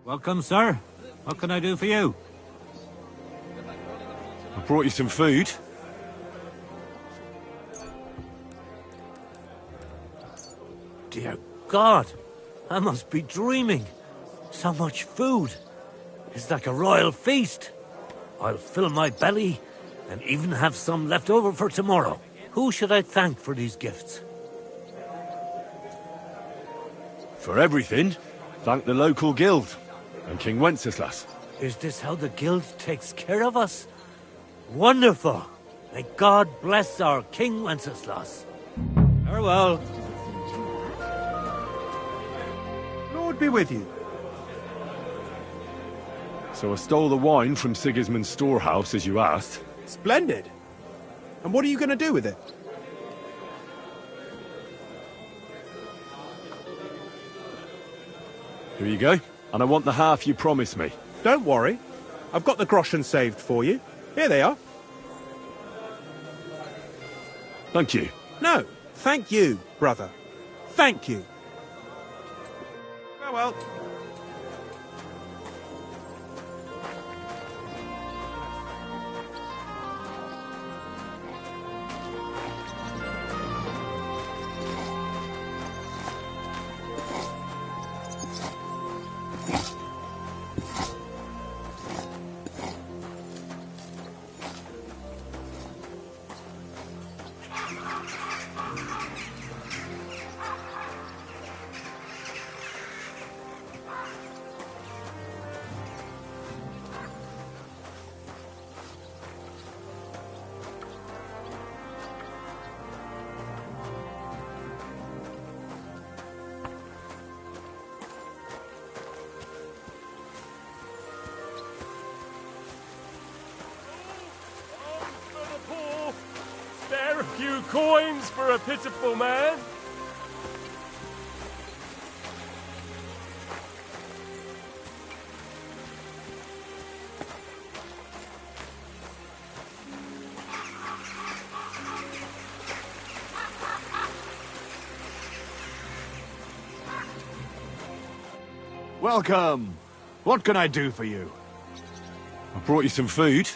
Welcome, sir. What can I do for you? I brought you some food. Dear God, I must be dreaming. So much food. It's like a royal feast. I'll fill my belly and even have some left over for tomorrow. Who should I thank for these gifts? For everything, thank the local guild and King Wenceslas. Is this how the guild takes care of us? Wonderful! May God bless our King Wenceslas. Farewell. Lord be with you. So I stole the wine from Sigismund's storehouse, as you asked. Splendid. And what are you going to do with it? Here you go. And I want the half you promised me. Don't worry. I've got the groschen saved for you. Here they are. Thank you. No, thank you, brother. Thank you. Farewell. few coins for a pitiful man? Welcome. What can I do for you? I brought you some food.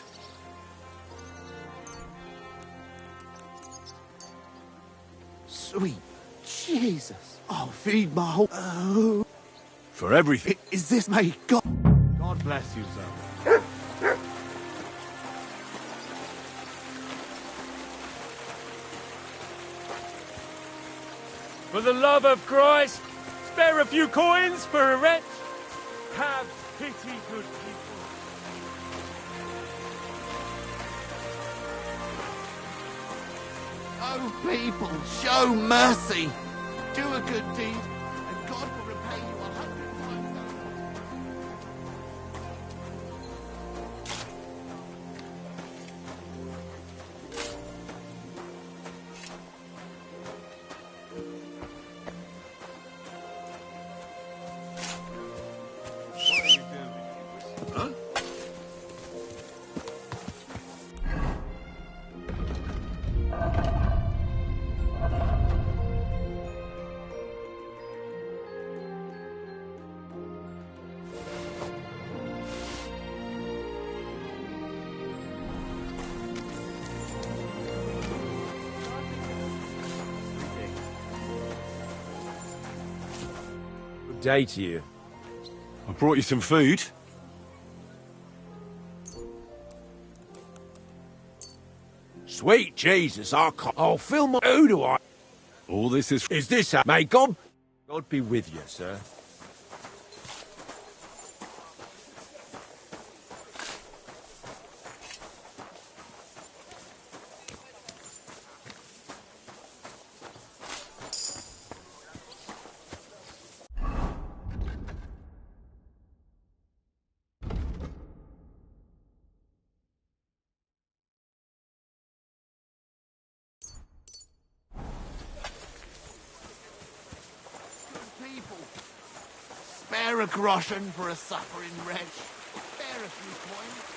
Sweet Jesus. I'll feed my whole... Oh. For everything. Is this made God? God bless you, sir. For the love of Christ, spare a few coins for a wretch. Have pity, good people. Oh, people, show mercy. Do a good deed, and God will repay you 100 times over. Huh? Good day to you. I brought you some food. Sweet Jesus, I'll fill my... Who do I... All this is... Is this a... May God be with you, sir. People, spare a groschen for a suffering wretch. Spare a few coins.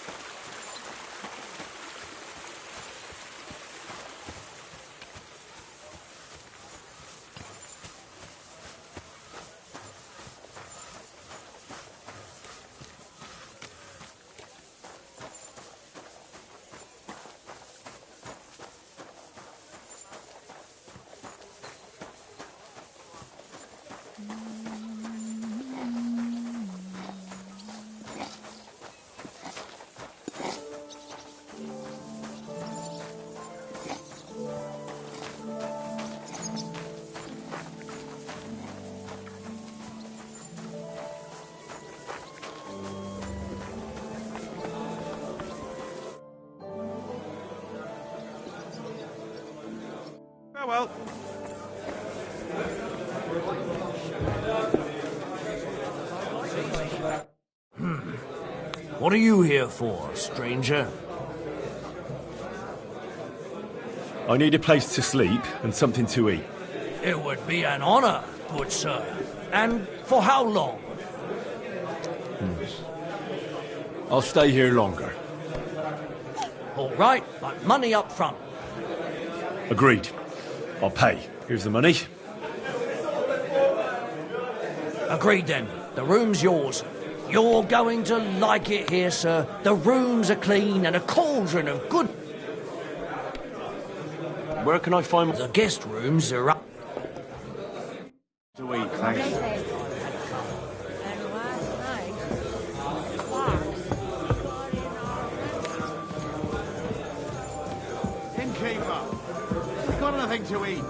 Farewell. What are you here for, stranger? I need a place to sleep and something to eat. It would be an honor, good sir. And for how long? I'll stay here longer. All right, but money up front. Agreed. I'll pay. Here's the money. Agreed then. The room's yours. You're going to like it here, sir. The rooms are clean and a cauldron of good... Where can I find... The guest rooms are up... To eat, thanks. Innkeeper, we got anything to eat?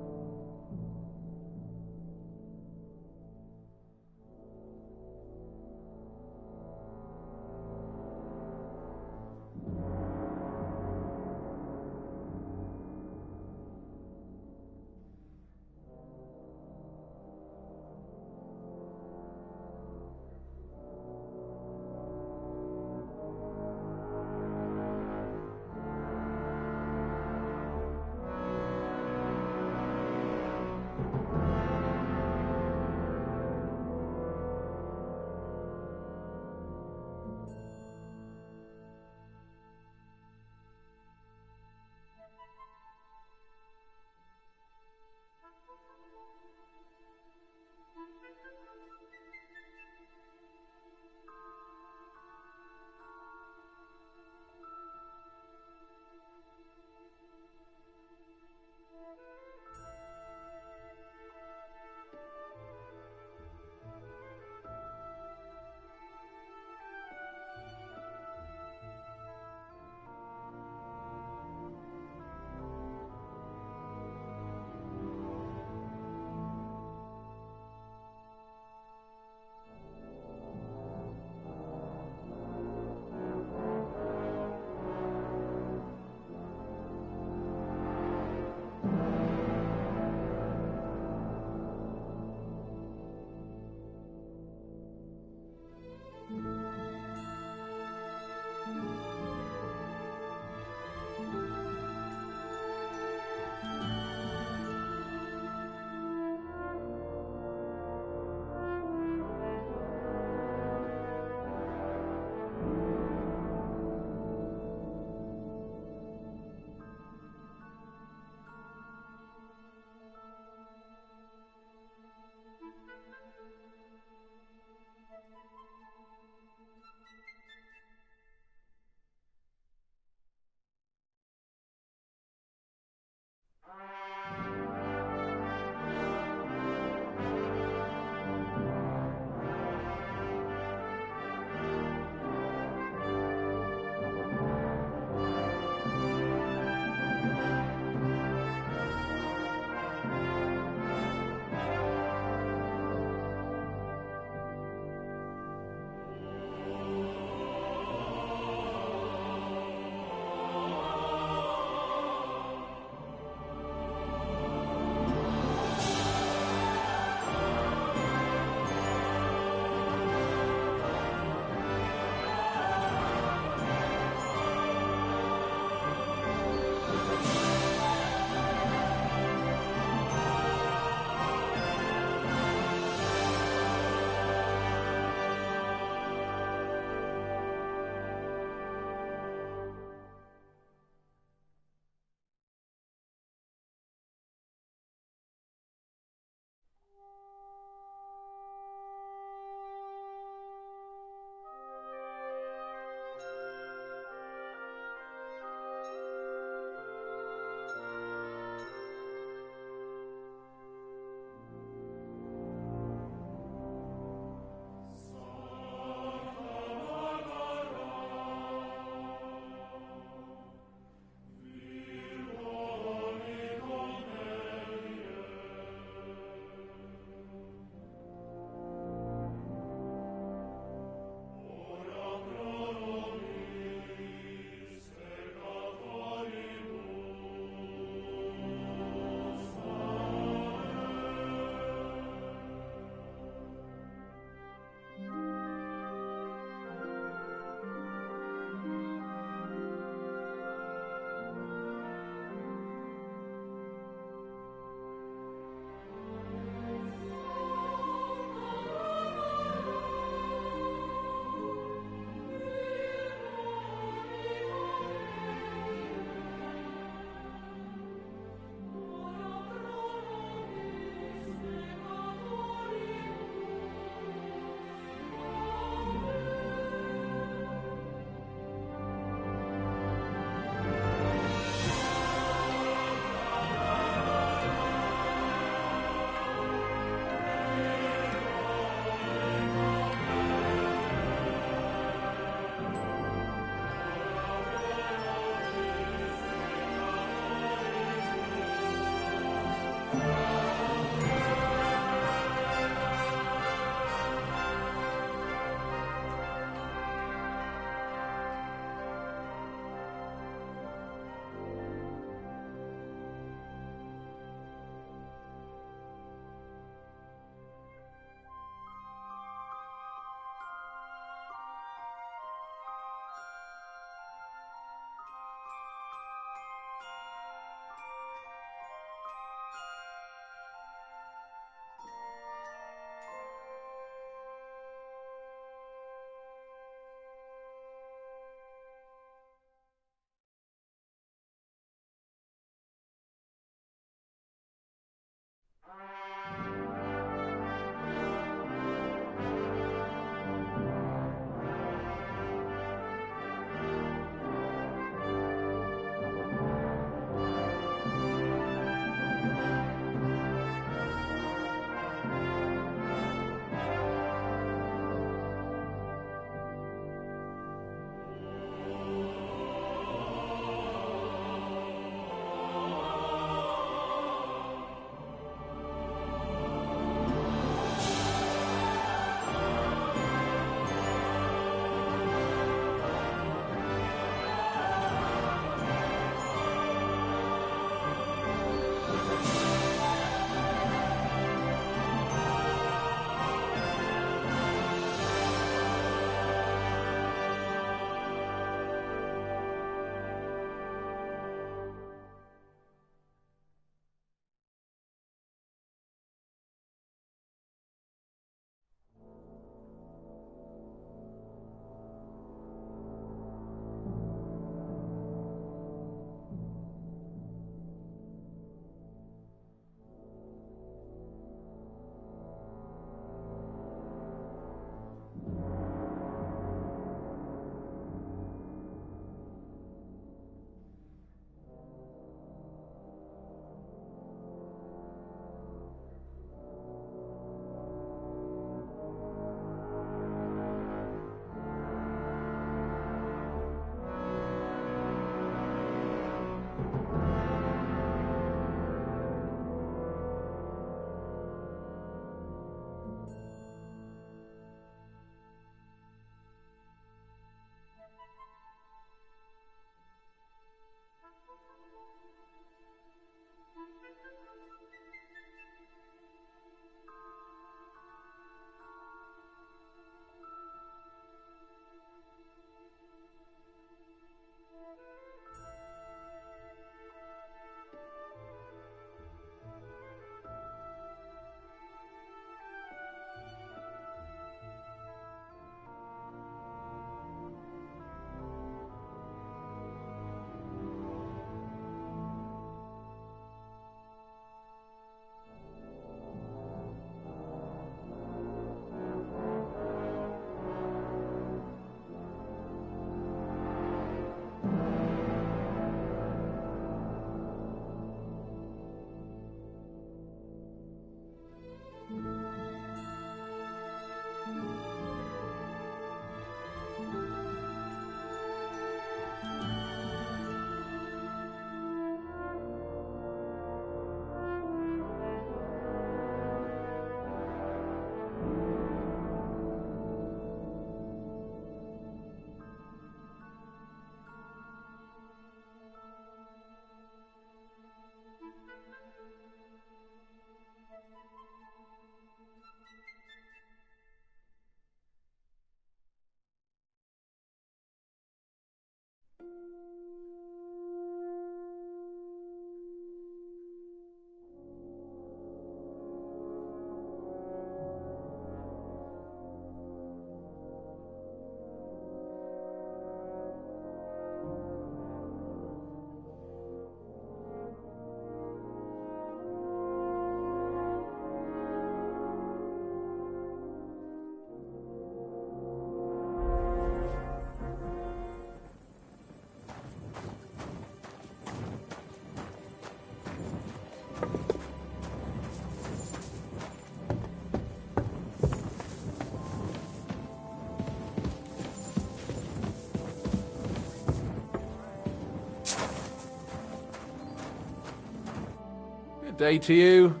Good day to you.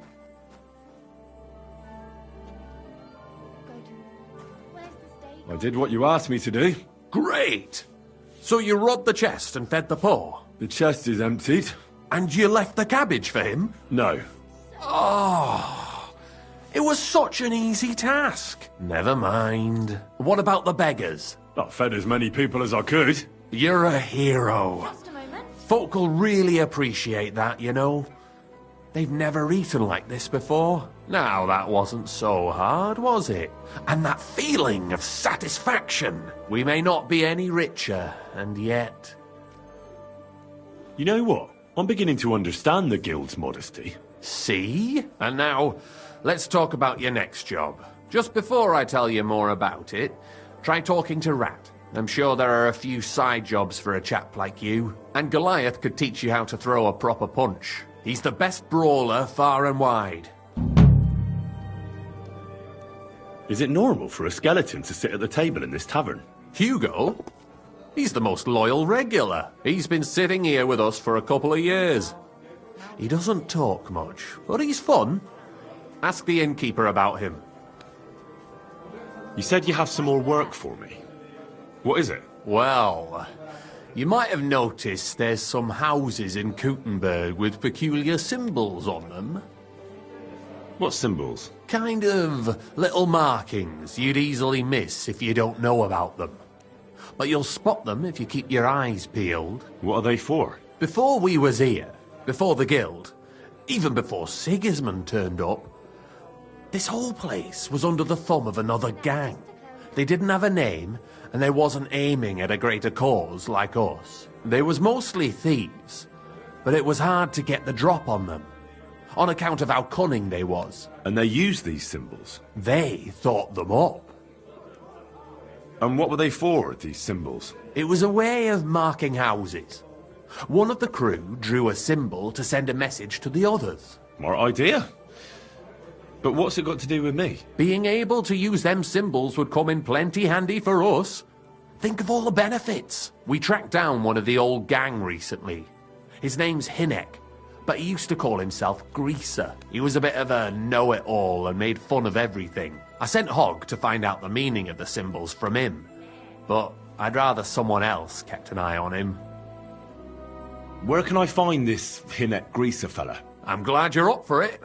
I did what you asked me to do. Great! So you robbed the chest and fed the poor? The chest is emptied. And you left the cabbage for him? No. Oh, it was such an easy task. Never mind. What about the beggars? I fed as many people as I could. You're a hero. Just a moment. Folk will really appreciate that, you know. They've never eaten like this before. Now, that wasn't so hard, was it? And that feeling of satisfaction. We may not be any richer, and yet... You know what? I'm beginning to understand the guild's modesty. See? And now, let's talk about your next job. Just before I tell you more about it, try talking to Rat. I'm sure there are a few side jobs for a chap like you. And Goliath could teach you how to throw a proper punch. He's the best brawler far and wide. Is it normal for a skeleton to sit at the table in this tavern? Hugo? He's the most loyal regular. He's been sitting here with us for a couple of years. He doesn't talk much, but he's fun. Ask the innkeeper about him. You said you have some more work for me. What is it? Well, you might have noticed there's some houses in Kuttenberg with peculiar symbols on them. What symbols? Kind of little markings you'd easily miss if you don't know about them. But you'll spot them if you keep your eyes peeled. What are they for? Before we was here, before the guild, even before Sigismund turned up, this whole place was under the thumb of another gang. They didn't have a name, and they wasn't aiming at a greater cause like us. They was mostly thieves, but it was hard to get the drop on them, on account of how cunning they was. And they used these symbols? They thought them up. And what were they for, these symbols? It was a way of marking houses. One of the crew drew a symbol to send a message to the others. Smart idea. But what's it got to do with me? Being able to use them symbols would come in plenty handy for us. Think of all the benefits. We tracked down one of the old gang recently. His name's Hinek, but he used to call himself Greaser. He was a bit of a know-it-all and made fun of everything. I sent Hogg to find out the meaning of the symbols from him, but I'd rather someone else kept an eye on him. Where can I find this Hinek Greaser fella? I'm glad you're up for it.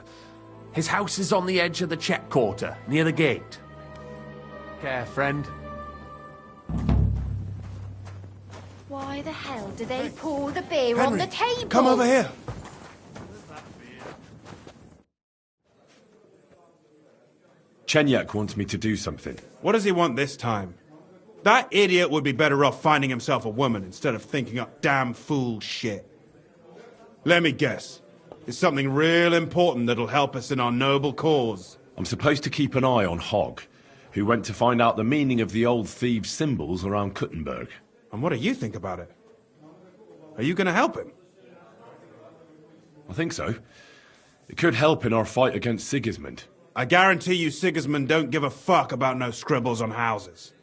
His house is on the edge of the check quarter, near the gate. Care, friend. Why the hell do they pour the beer Henry, on the table? Come over here. Chenyak wants me to do something. What does he want this time? That idiot would be better off finding himself a woman instead of thinking up damn fool shit. Let me guess. It's something real important that'll help us in our noble cause. I'm supposed to keep an eye on Hogg, who went to find out the meaning of the old thieves' symbols around Kuttenberg. And what do you think about it? Are you going to help him? I think so. It could help in our fight against Sigismund. I guarantee you Sigismund don't give a fuck about no scribbles on houses.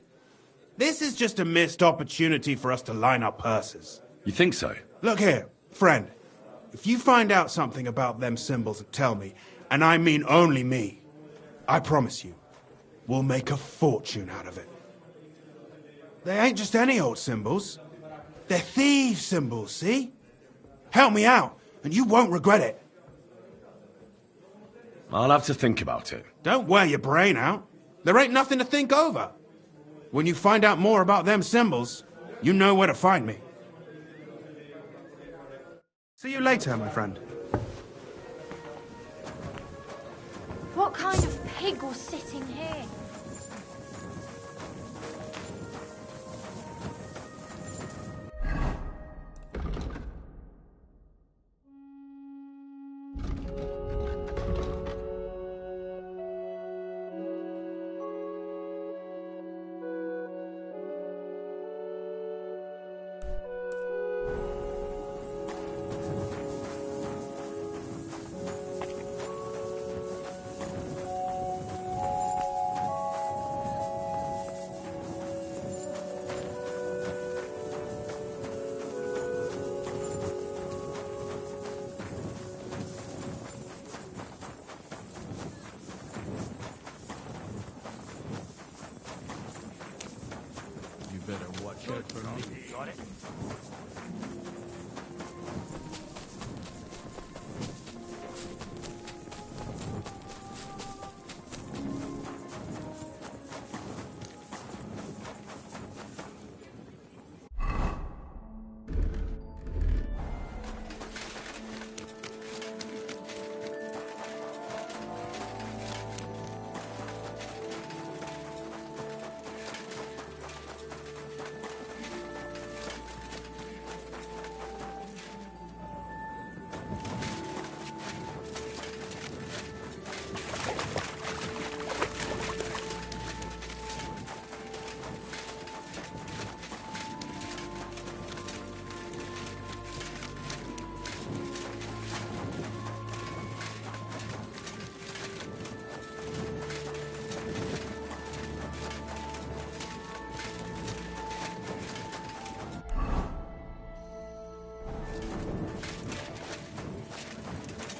This is just a missed opportunity for us to line our purses. You think so? Look here, friend. If you find out something about them symbols, tell me, and I mean only me. I promise you, we'll make a fortune out of it. They ain't just any old symbols. They're thieves' symbols, see? Help me out, and you won't regret it. I'll have to think about it. Don't wear your brain out. There ain't nothing to think over. When you find out more about them symbols, you know where to find me. See you later, my friend. What kind of pig was sitting here? Got it?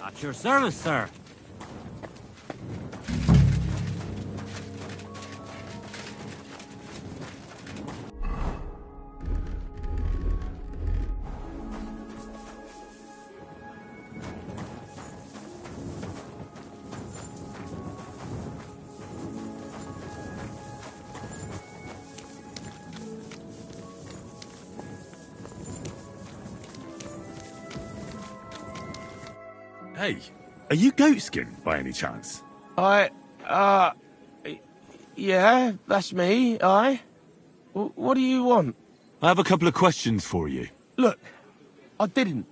At your service, sir. Hey, are you Goatskin by any chance? Yeah, that's me, What do you want? I have a couple of questions for you. Look, I didn't.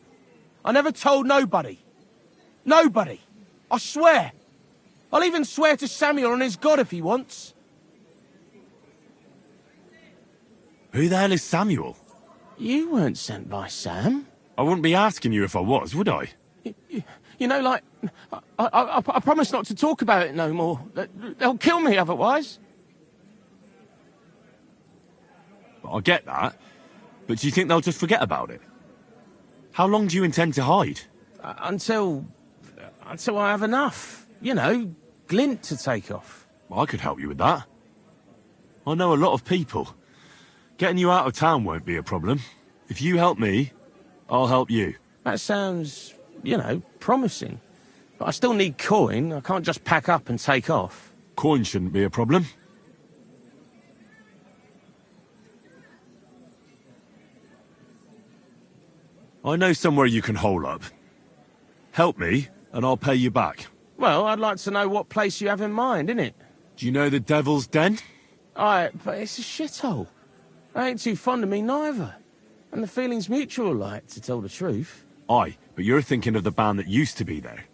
I never told nobody. Nobody. I swear. I'll even swear to Samuel and his God if he wants. Who the hell is Samuel? You weren't sent by Sam. I wouldn't be asking you if I was, would I? You know, like, I promise not to talk about it no more. They'll kill me otherwise. I get that, but do you think they'll just forget about it? How long do you intend to hide? Until I have enough. You know, glint to take off. Well, I could help you with that. I know a lot of people. Getting you out of town won't be a problem. If you help me, I'll help you. That sounds, you know, promising. But I still need coin. I can't just pack up and take off. Coin shouldn't be a problem. I know somewhere you can hole up. Help me, and I'll pay you back. Well, I'd like to know what place you have in mind, innit? Do you know the Devil's Den? But it's a shithole. They ain't too fond of me neither. And the feeling's mutual, like, to tell the truth. Aye, but you're thinking of the band that used to be there.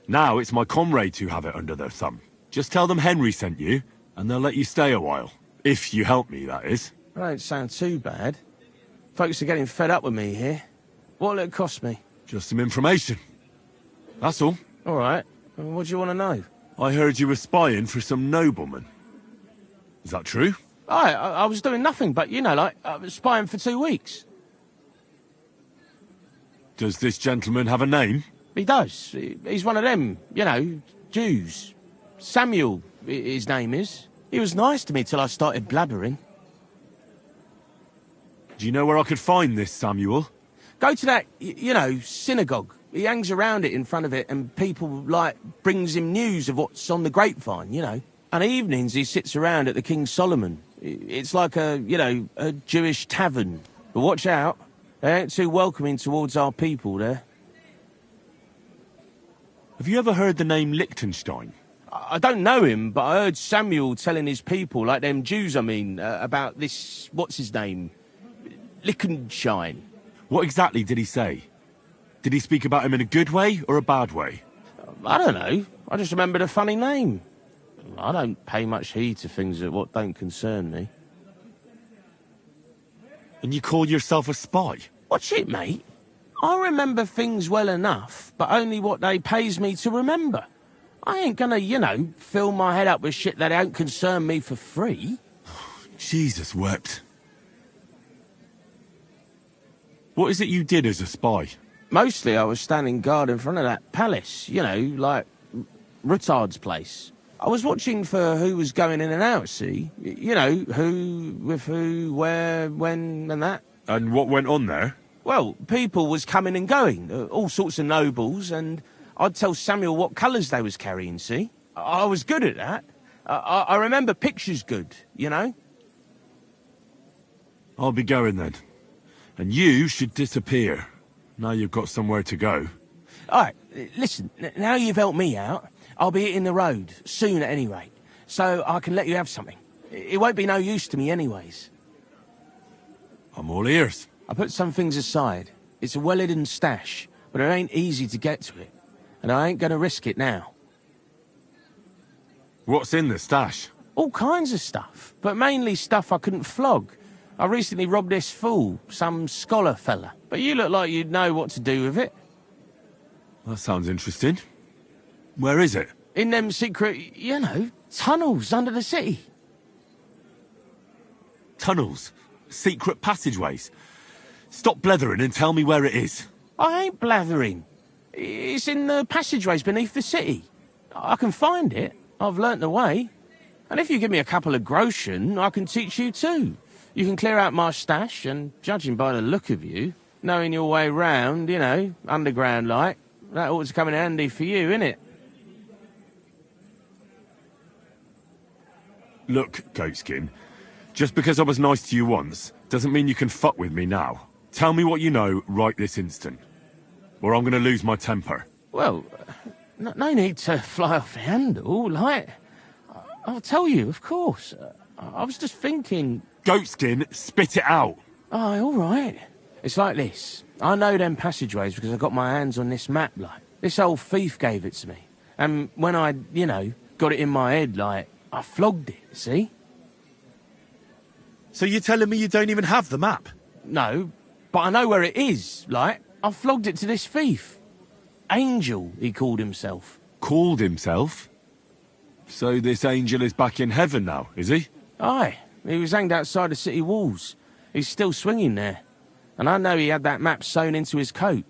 Now it's my comrades who have it under their thumb. Just tell them Henry sent you, and they'll let you stay a while. If you help me, that is. That don't sound too bad. Folks are getting fed up with me here. What'll it cost me? Just some information. That's all. All right. What do you want to know? I heard you were spying for some nobleman. Is that true? I was doing nothing but, you know, like, I was spying for 2 weeks. Does this gentleman have a name? He does. He's one of them, you know, Jews. Samuel, his name is. He was nice to me till I started blabbering. Do you know where I could find this Samuel? Go to that, you know, synagogue. He hangs around it in front of it, and people, like, brings him news of what's on the grapevine, you know. And evenings he sits around at the King Solomon. It's like a, you know, a Jewish tavern. But watch out. They ain't too welcoming towards our people there. Have you ever heard the name Liechtenstein? I don't know him, but I heard Samuel telling his people, like them Jews, I mean, about this, what's his name? Liechtenstein. What exactly did he say? Did he speak about him in a good way or a bad way? I don't know. I just remembered a funny name. I don't pay much heed to things that what don't concern me. And you call yourself a spy? Watch it, mate. I remember things well enough, but only what they pays me to remember. I ain't gonna, you know, fill my head up with shit that don't concern me for free. Jesus wept. What is it you did as a spy? Mostly I was standing guard in front of that palace, you know, like Rutard's place. I was watching for who was going in and out, see? You know, who, with who, where, when, and that. And what went on there? Well, people was coming and going, all sorts of nobles, and I'd tell Samuel what colours they was carrying, see? I was good at that. I remember pictures good, you know? I'll be going then. And you should disappear. Now you've got somewhere to go. All right, listen, now you've helped me out, I'll be hitting the road, soon at any rate, so I can let you have something. It won't be no use to me anyways. I'm all ears. I put some things aside. It's a well-hidden stash, but it ain't easy to get to it. And I ain't gonna risk it now. What's in the stash? All kinds of stuff, but mainly stuff I couldn't flog. I recently robbed this fool, some scholar fella. But you look like you'd know what to do with it. That sounds interesting. Where is it? In them secret, you know, tunnels under the city. Tunnels? Secret passageways? Stop blethering and tell me where it is. I ain't blathering. It's in the passageways beneath the city. I can find it. I've learnt the way. And if you give me a couple of groschen, I can teach you too. You can clear out my stash, and judging by the look of you, knowing your way round, you know, underground-like, that ought to come in handy for you, innit? Look, Goatskin, just because I was nice to you once, doesn't mean you can fuck with me now. Tell me what you know right this instant, or I'm gonna lose my temper. Well, no need to fly off the handle, like... I'll tell you, of course. I was just thinking... Goatskin, spit it out! Oh, all right. It's like this. I know them passageways because I got my hands on this map, like. This old thief gave it to me. And when I, you know, got it in my head, like, I flogged it, see? So you're telling me you don't even have the map? No, but I know where it is, like. I flogged it to this thief. Angel, he called himself. Called himself? So this angel is back in heaven now, is he? Aye. He was hanged outside the city walls. He's still swinging there. And I know he had that map sewn into his coat.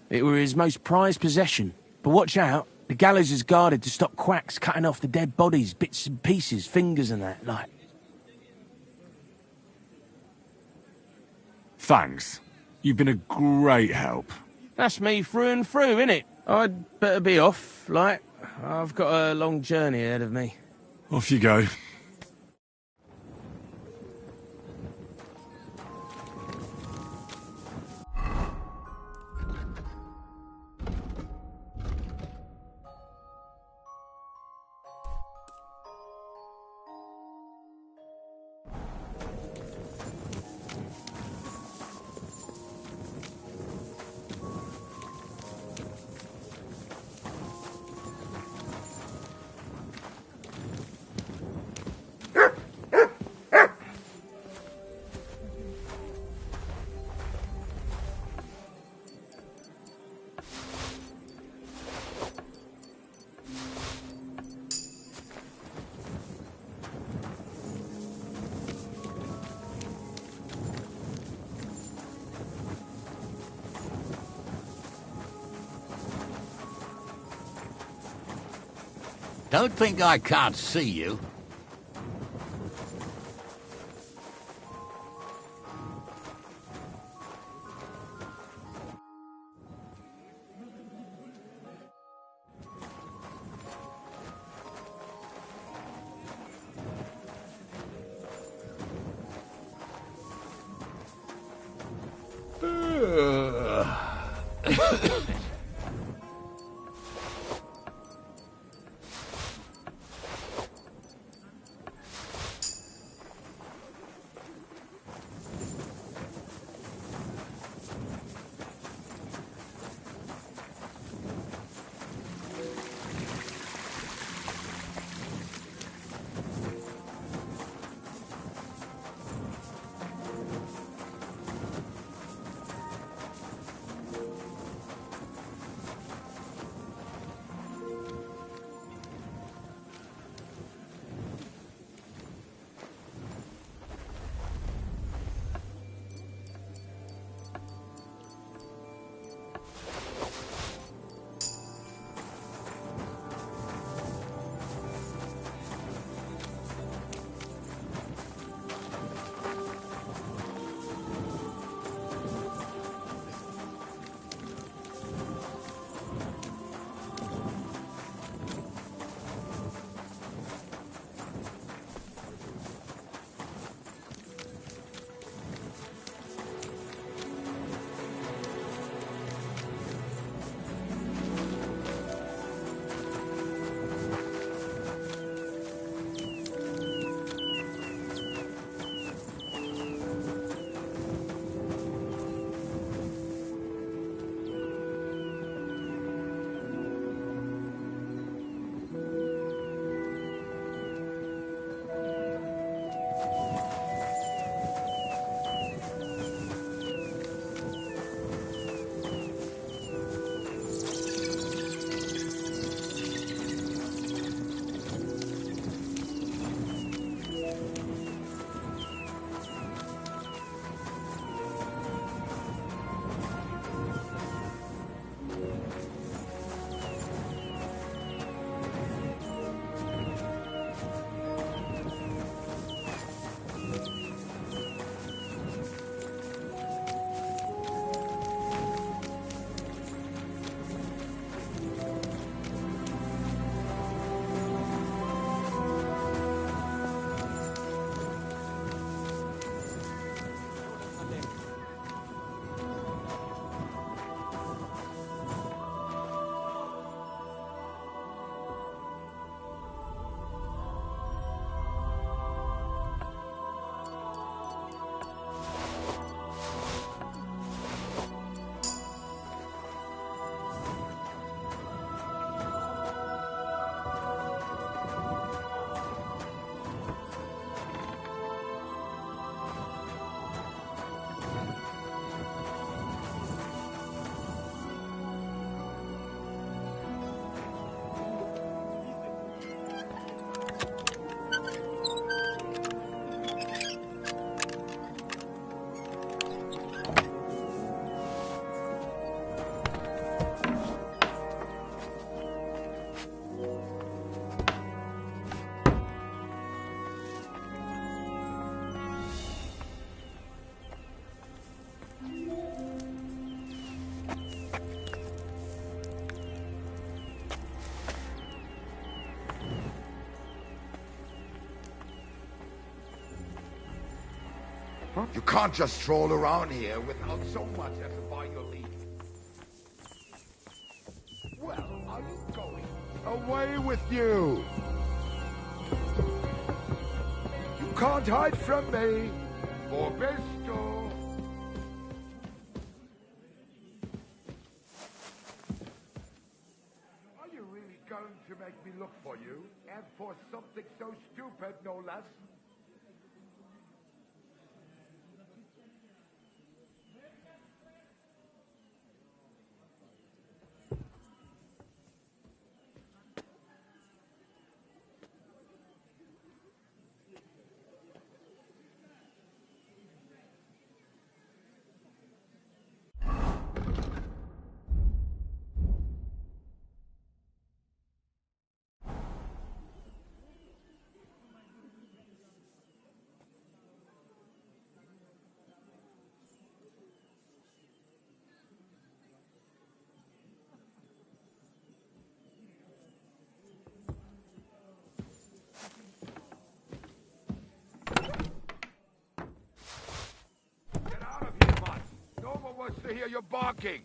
It were his most prized possession. But watch out. The gallows is guarded to stop quacks cutting off the dead bodies, bits and pieces, fingers and that, like. Thanks. You've been a great help. That's me through and through, innit? I'd better be off, like. I've got a long journey ahead of me. Off you go. Don't think I can't see you. You can't just stroll around here without so much as a by your leave. Well, are you going? Away with you! You can't hide from me! For Bisto! Are you really going to make me look for you? And for something so stupid, no less? Wants to hear you barking.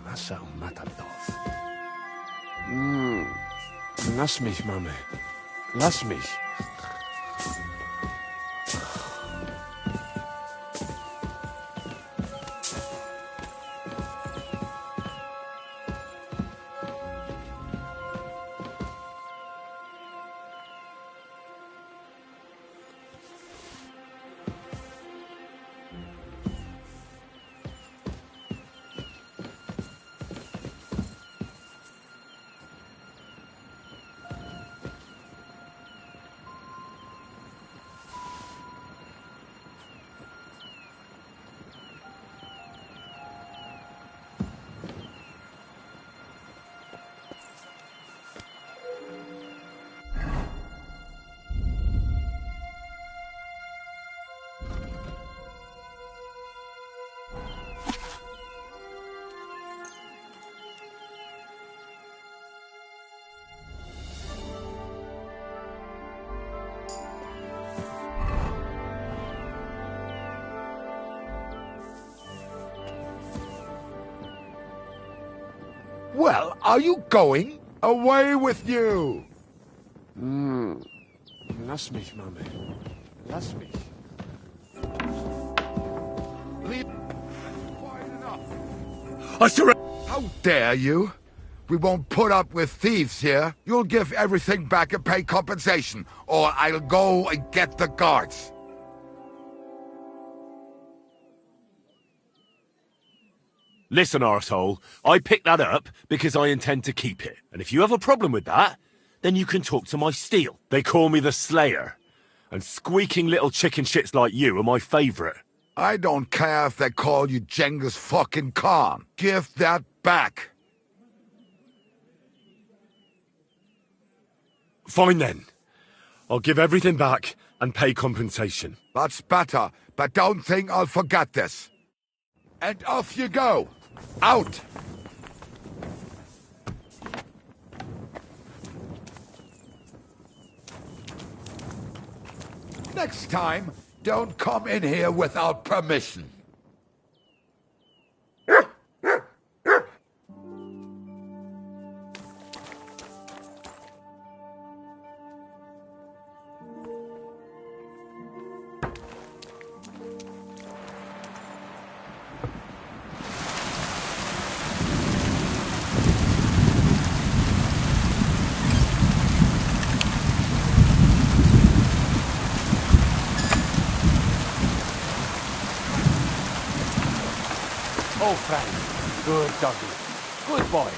Massa und Matadorf. Lass mich, Mame. Lass mich. Well, are you going? Away with you! Lass mich, Mami. Lass mich. I surrender! How dare you? We won't put up with thieves here. You'll give everything back and pay compensation, or I'll go and get the guards. Listen, arsehole, I picked that up because I intend to keep it. And if you have a problem with that, then you can talk to my steel. They call me the Slayer. And squeaking little chicken shits like you are my favourite. I don't care if they call you Genghis fucking Khan. Give that back. Fine then. I'll give everything back and pay compensation. That's better, but don't think I'll forget this. And off you go. Out! Next time, don't come in here without permission. Oh, Frank. Good doggy. Good boy.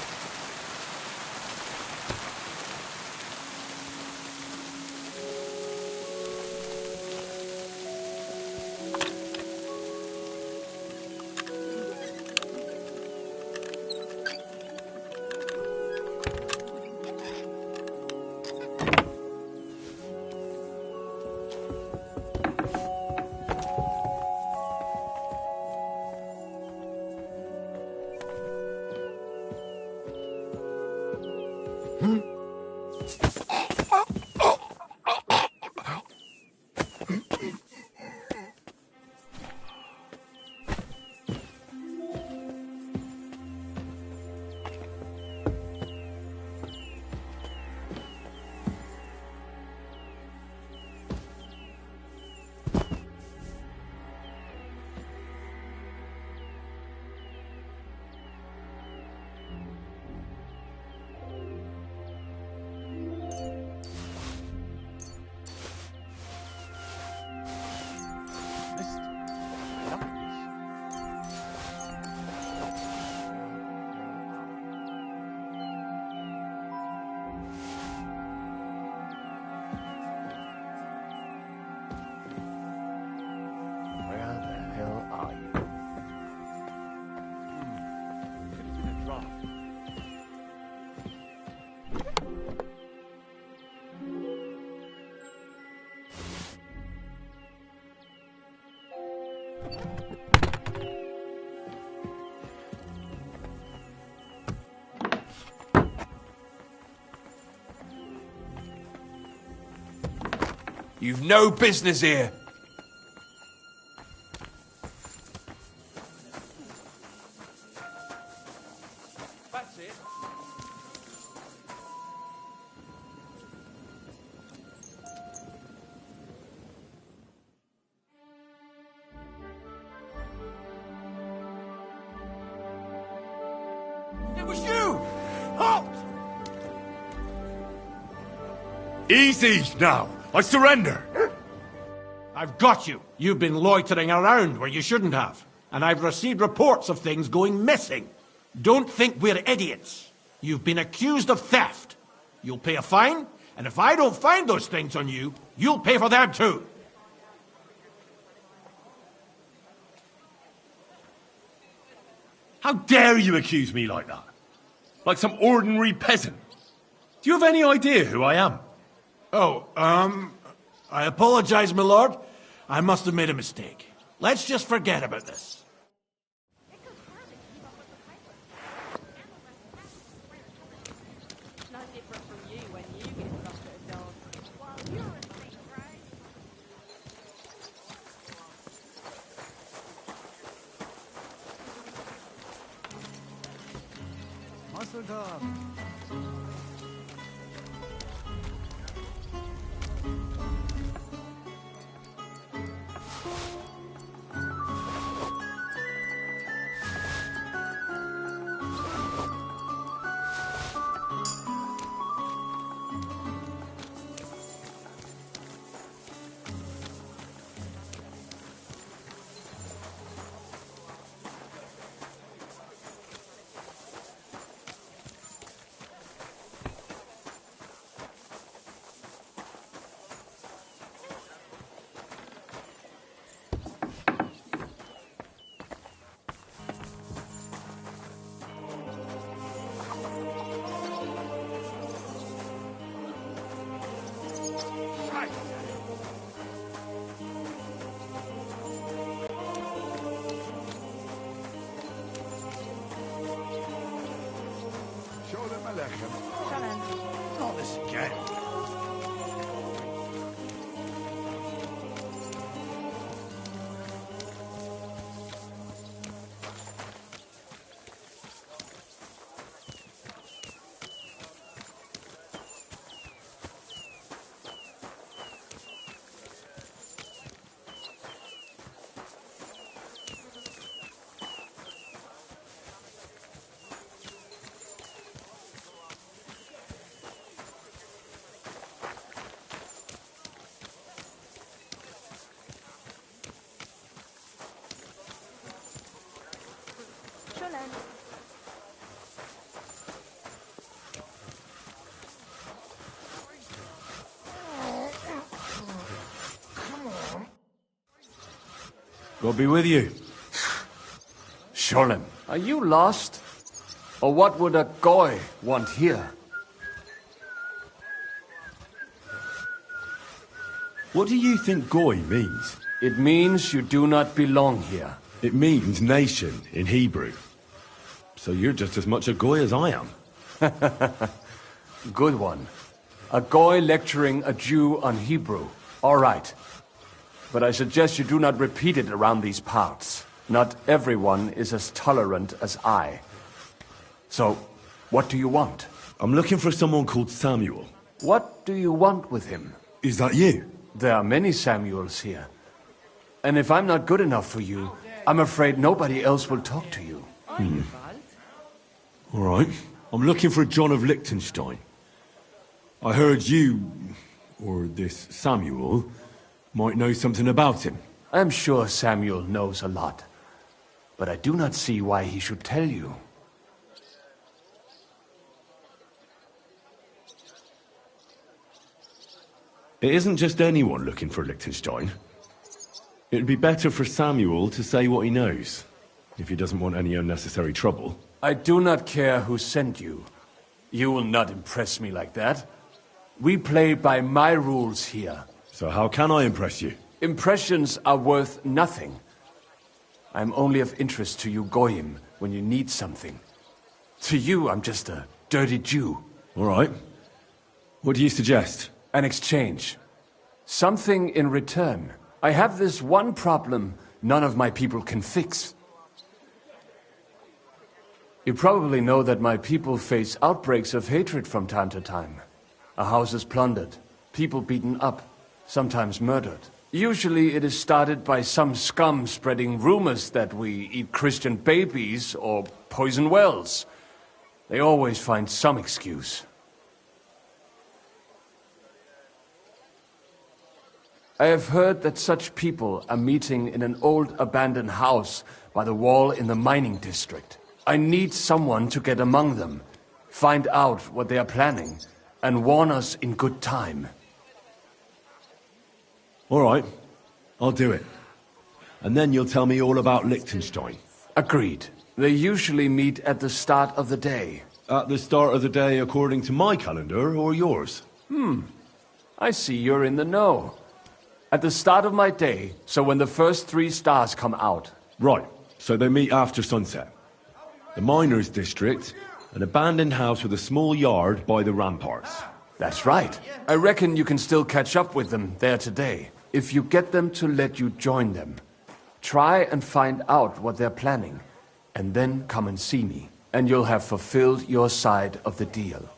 You've no business here. That's it. It was you! Halt! Easy now. I surrender. I've got you. You've been loitering around where you shouldn't have. And I've received reports of things going missing. Don't think we're idiots. You've been accused of theft. You'll pay a fine, and if I don't find those things on you, you'll pay for them too. How dare you accuse me like that? Like some ordinary peasant. Do you have any idea who I am? Oh, I apologize, my lord. I must have made a mistake. Let's just forget about this. No different from you when you get lost at a dog. Well, you're a thief, right? Muscle Show them a lechem. Not this again. God be with you. Sholem, are you lost? Or what would a goy want here? What do you think goy means? It means you do not belong here. It means nation in Hebrew. So you're just as much a goy as I am. Good one. A goy lecturing a Jew on Hebrew. All right. But I suggest you do not repeat it around these parts. Not everyone is as tolerant as I. So, what do you want? I'm looking for someone called Samuel. What do you want with him? Is that you? There are many Samuels here. And if I'm not good enough for you, I'm afraid nobody else will talk to you. All right. I'm looking for John of Liechtenstein. I heard you, or this Samuel, might know something about him. I'm sure Samuel knows a lot. But I do not see why he should tell you. It isn't just anyone looking for Liechtenstein. It'd be better for Samuel to say what he knows, if he doesn't want any unnecessary trouble. I do not care who sent you. You will not impress me like that. We play by my rules here. So how can I impress you? Impressions are worth nothing. I'm only of interest to you Goyim when you need something. To you, I'm just a dirty Jew. All right. What do you suggest? An exchange. Something in return. I have this one problem none of my people can fix. You probably know that my people face outbreaks of hatred from time to time. A house is plundered, people beaten up, sometimes murdered. Usually it is started by some scum spreading rumors that we eat Christian babies or poison wells. They always find some excuse. I have heard that such people are meeting in an old abandoned house by the wall in the mining district. I need someone to get among them, find out what they are planning, and warn us in good time. All right, I'll do it. And then you'll tell me all about Liechtenstein. Agreed. They usually meet at the start of the day. At the start of the day according to my calendar, or yours? I see you're in the know. At the start of my day, so when the first 3 stars come out. Right, so they meet after sunset. The miners' district, an abandoned house with a small yard by the ramparts. That's right. I reckon you can still catch up with them there today, if you get them to let you join them. Try and find out what they're planning, and then come and see me. and you'll have fulfilled your side of the deal.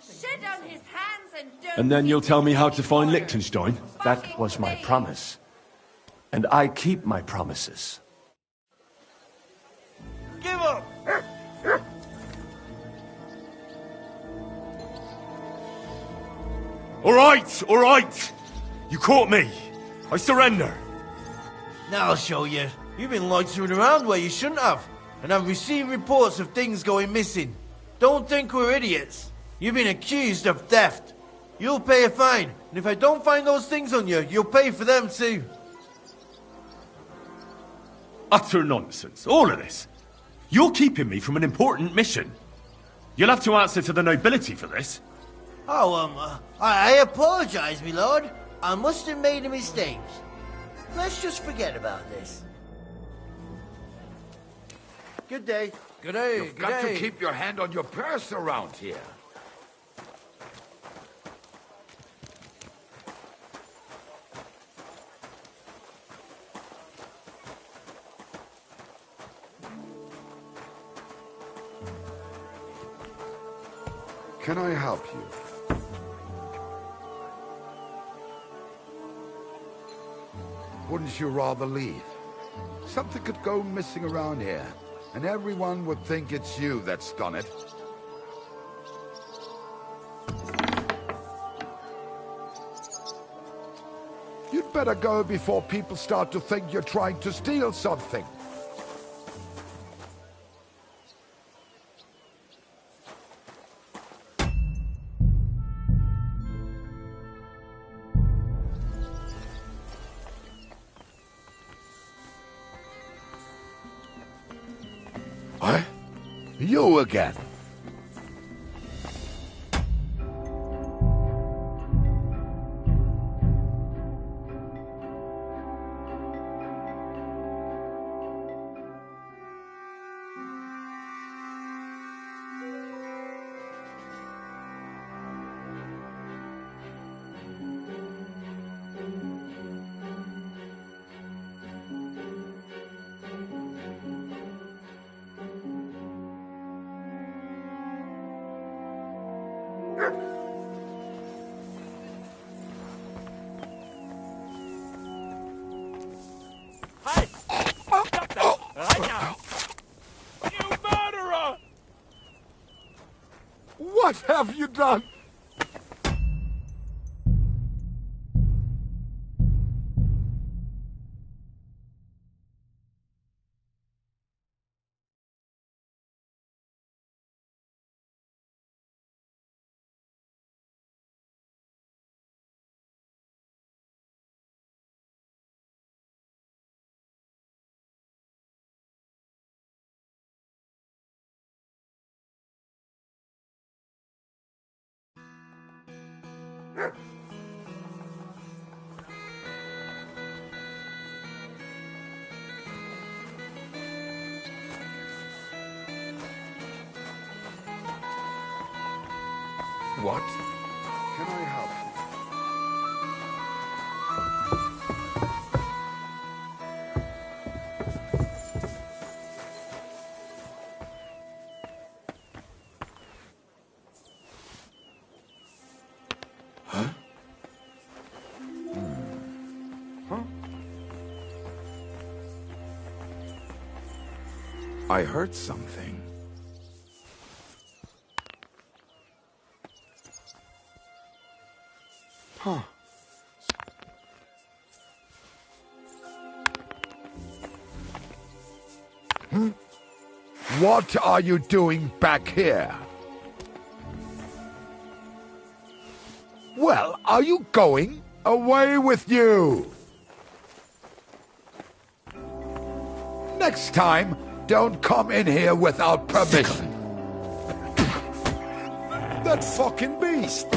Shut down his hands and don't... And then you'll tell me how to find Liechtenstein? That was my promise. And I keep my promises. Give up! All right! You caught me. I surrender. Now I'll show you. You've been loitering around where you shouldn't have, and I've received reports of things going missing. Don't think we're idiots. You've been accused of theft. You'll pay a fine, and if I don't find those things on you, you'll pay for them too. Utter nonsense, all of this. You're keeping me from an important mission. You'll have to answer to the nobility for this. Oh, I apologize, my lord. I must have made a mistake. Let's just forget about this. Good day. Good day. You've got to keep your hand on your purse around here. Can I help you? Wouldn't you rather leave? Something could go missing around here, and everyone would think it's you that's done it. You'd better go before people start to think you're trying to steal something. You again. What have you done? What? Can I help you? Huh? Huh? I heard something. Huh. What are you doing back here? Well, are you going? Away with you! Next time, don't come in here without permission. That fucking beast!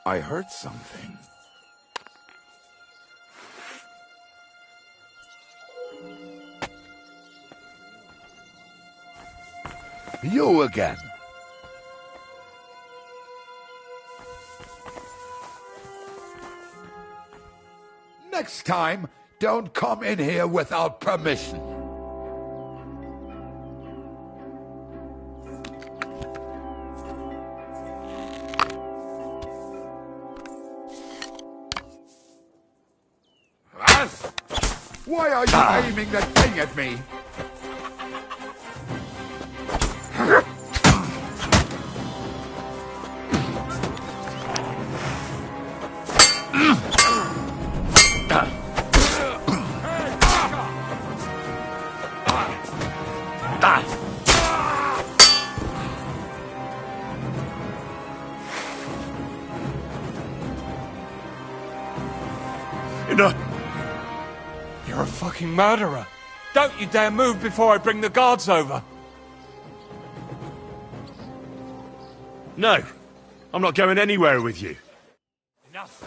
I heard something. You again. Next time, don't come in here without permission. Why are you aiming that thing at me? You're a fucking murderer. Don't you dare move before I bring the guards over. No, I'm not going anywhere with you. Enough.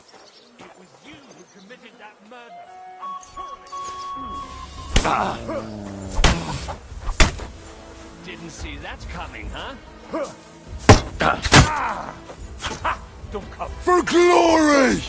It was you who committed that murder. I'm sure of it. Didn't see that coming, huh? Don't come. For glory!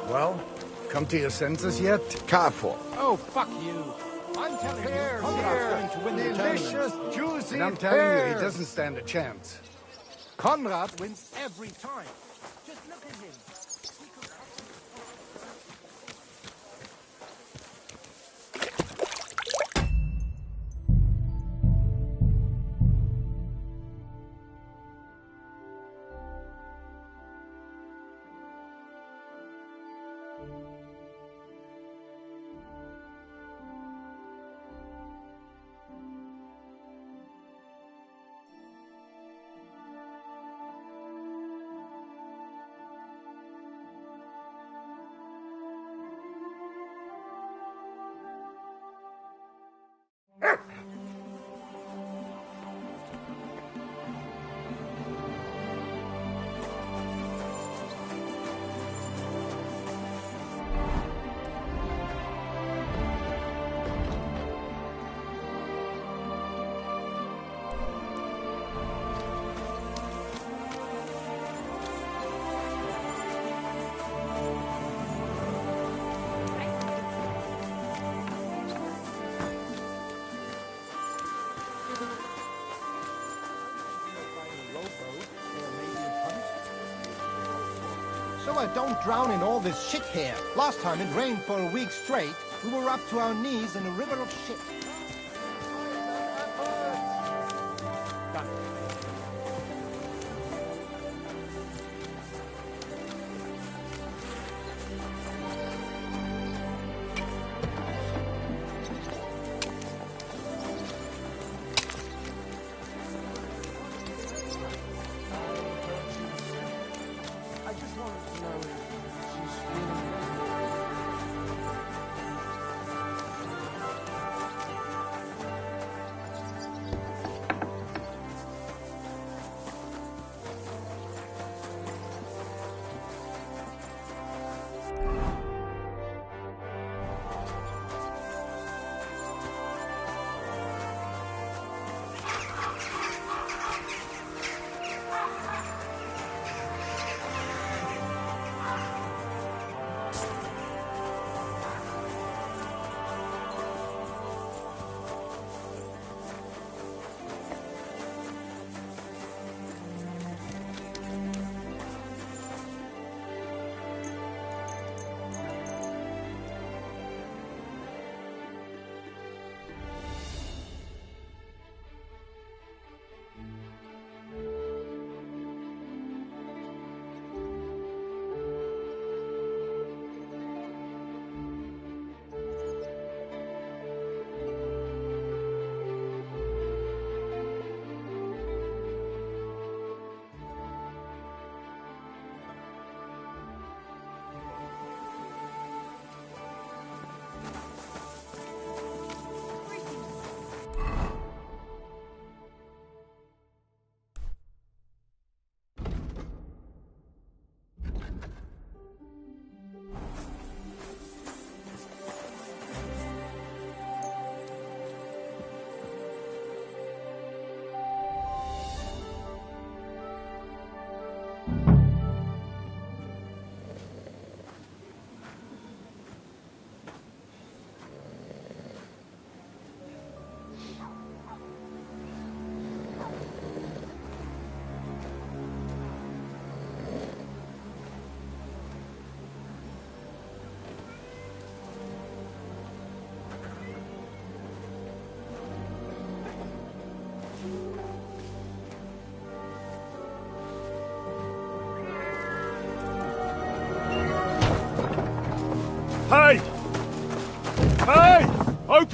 Well, come to your senses yet? Careful. Oh, fuck you. I'm telling you, Conrad's going to win the Delicious, tournament. juicy And I'm telling you, he pears. doesn't stand a chance. Conrad wins every time. Just look at him. So I don't drown in all this shit here. Last time it rained for a week straight. We were up to our knees in a river of shit.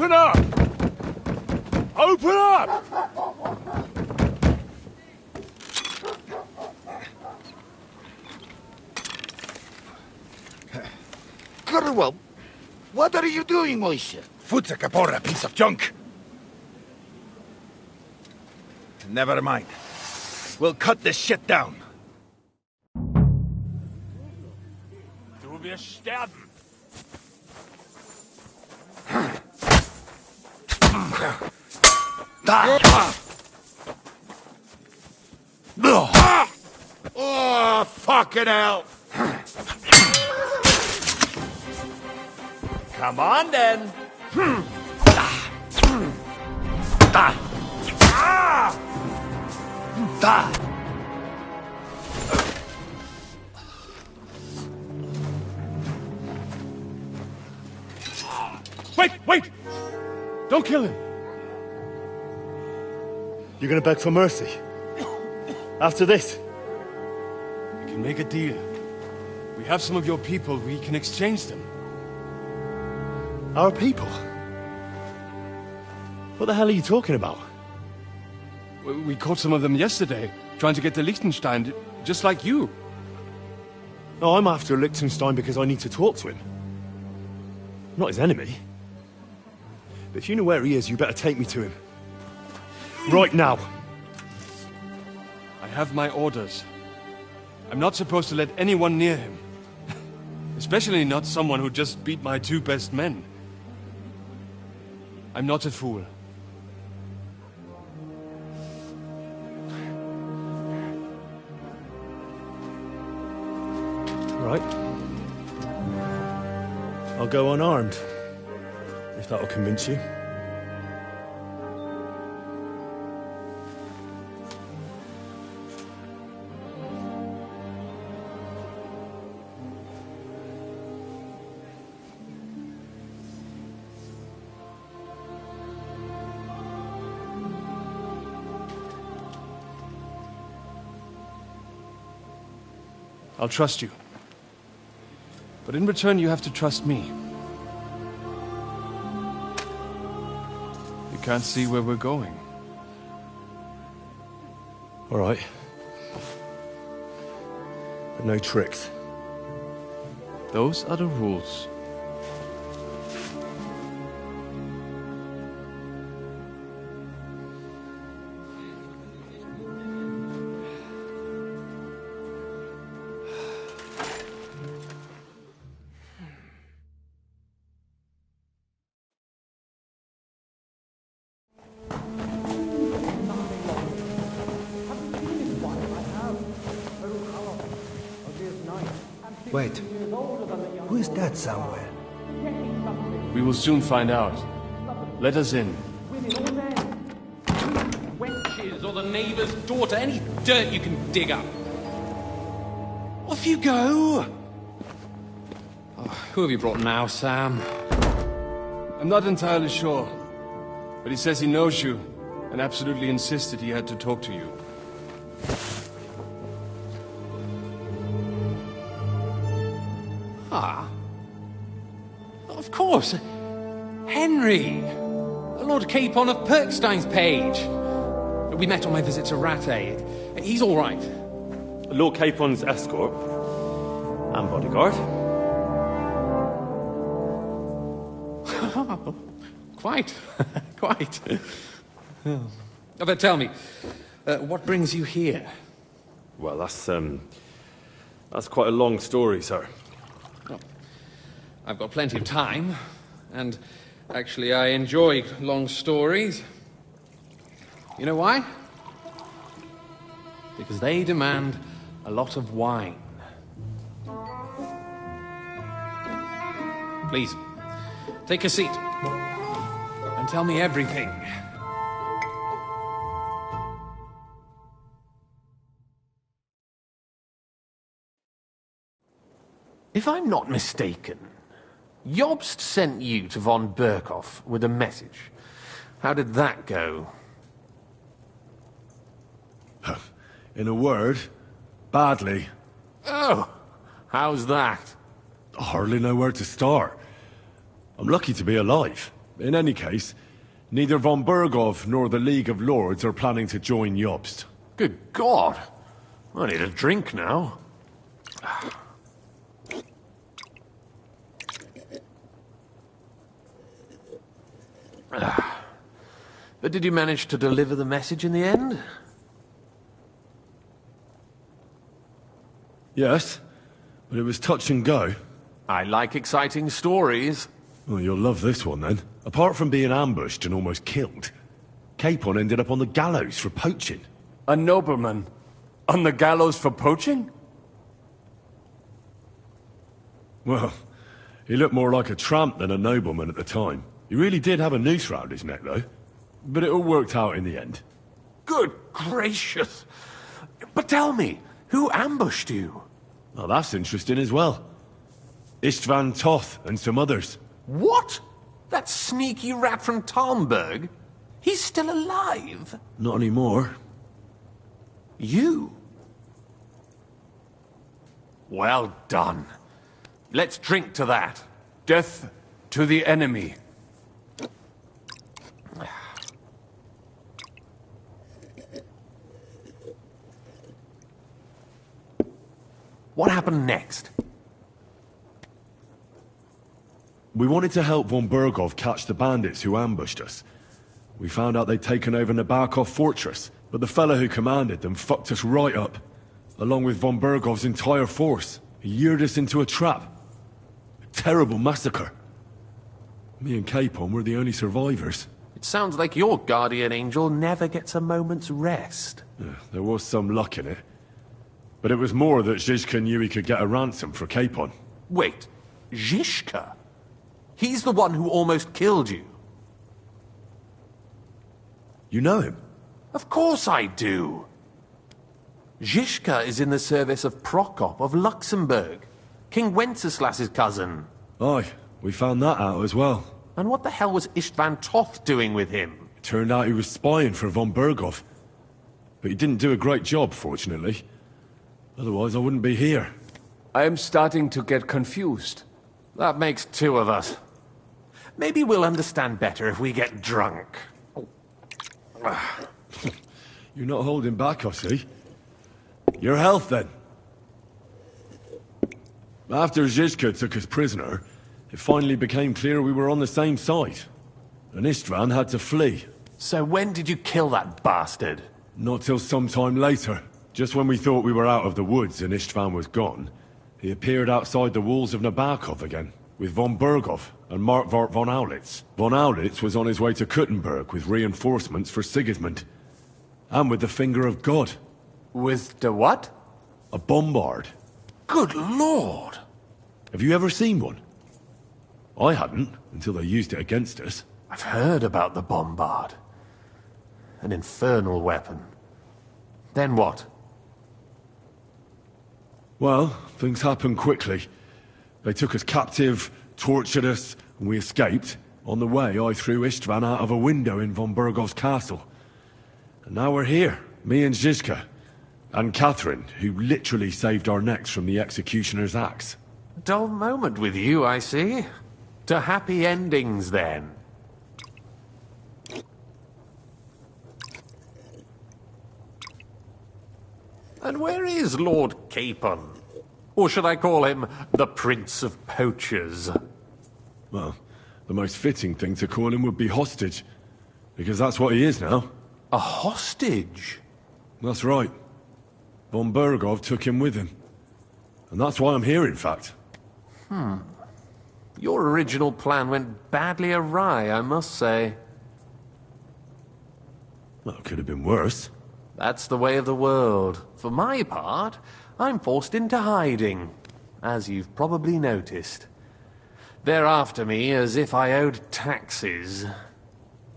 Open up! Open up! Curwell, what are you doing, Moishe? Futsa Kapora, piece of junk. Never mind. We'll cut this shit down. Du wirst sterben. Oh, fucking hell! Come on, then. Wait! Don't kill him! You're gonna beg for mercy? After this? We can make a deal. We have some of your people. We can exchange them. Our people? What the hell are you talking about? We caught some of them yesterday, trying to get to Liechtenstein, just like you. No, I'm after Liechtenstein because I need to talk to him. I'm not his enemy. But if you know where he is, you better take me to him. Right now. I have my orders. I'm not supposed to let anyone near him. Especially not someone who just beat my 2 best men. I'm not a fool. Right. I'll go unarmed. If that'll convince you. I'll trust you. But in return, you have to trust me. You can't see where we're going. All right. But no tricks. Those are the rules. Wait. Who is that somewhere? We will soon find out. Let us in. Wenches or the neighbour's daughter, any dirt you can dig up. Off you go! Oh, who have you brought now, Sam? I'm not entirely sure. But he says he knows you, and absolutely insisted he had to talk to you. Ah. Of course. Henry. Lord Capon of Perkstein's page. We met on my visit to Rattay. He's all right. Lord Capon's escort. And bodyguard. Quite. Quite. Oh, but tell me, what brings you here? Well, that's quite a long story, sir. Well, I've got plenty of time, and actually I enjoy long stories. You know why? Because they demand a lot of wine. Please, take a seat, and tell me everything. If I'm not mistaken, Jobst sent you to von Berkhoff with a message. How did that go? In a word, badly. Oh, how's that? I hardly know where to start. I'm lucky to be alive. In any case, neither von Berghoff nor the League of Lords are planning to join Jobst. Good God! I need a drink now. But did you manage to deliver the message in the end? Yes, but it was touch and go. I like exciting stories. Well, you'll love this one then. Apart from being ambushed and almost killed, Capon ended up on the gallows for poaching. A nobleman? On the gallows for poaching? Well, he looked more like a tramp than a nobleman at the time. He really did have a noose round his neck, though. But it all worked out in the end. Good gracious! But tell me, who ambushed you? Well, that's interesting as well. Istvan Toth and some others. What? That sneaky rat from Talmberg? He's still alive? Not anymore. You? Well done. Let's drink to that. Death to the enemy. What happened next? We wanted to help von Berghoff catch the bandits who ambushed us. We found out they'd taken over Nabokov Fortress, but the fellow who commanded them fucked us right up, along with von Berghoff's entire force. He lured us into a trap. A terrible massacre. Me and Capon were the only survivors. It sounds like your guardian angel never gets a moment's rest. Yeah, there was some luck in it. But it was more that Zizka knew he could get a ransom for Capon. Wait, Zizka? He's the one who almost killed you. You know him? Of course I do. Zizka is in the service of Prokop of Luxembourg, King Wenceslas's cousin. Aye, we found that out as well. And what the hell was Istvan Toth doing with him? It turned out he was spying for von Berghoff. But he didn't do a great job, fortunately. Otherwise, I wouldn't be here. I am starting to get confused. That makes two of us. Maybe we'll understand better if we get drunk. You're not holding back, I see. Your health, then. After Zizka took us prisoner, it finally became clear we were on the same side. And Istvan had to flee. So when did you kill that bastard? Not till some time later. Just when we thought we were out of the woods and Istvan was gone, he appeared outside the walls of Nabokov again, with von Berghoff and Markvart von Aulitz. Von Aulitz was on his way to Kuttenberg with reinforcements for Sigismund. And with the finger of God. With the what? A bombard. Good lord! Have you ever seen one? I hadn't, until they used it against us. I've heard about the bombard. An infernal weapon. Then what? Well, things happened quickly. They took us captive, tortured us, and we escaped. On the way, I threw Istvan out of a window in von Berghoff's castle. And now we're here, me and Zizka. And Catherine, who literally saved our necks from the executioner's axe. Dull moment with you, I see. To happy endings, then. And where is Lord Capon? Or should I call him the Prince of Poachers? Well, the most fitting thing to call him would be hostage. Because that's what he is now. A hostage? That's right. Von Berghoff took him with him. And that's why I'm here, in fact. Your original plan went badly awry, I must say. Well, it could have been worse. That's the way of the world. For my part, I'm forced into hiding, as you've probably noticed. They're after me as if I owed taxes.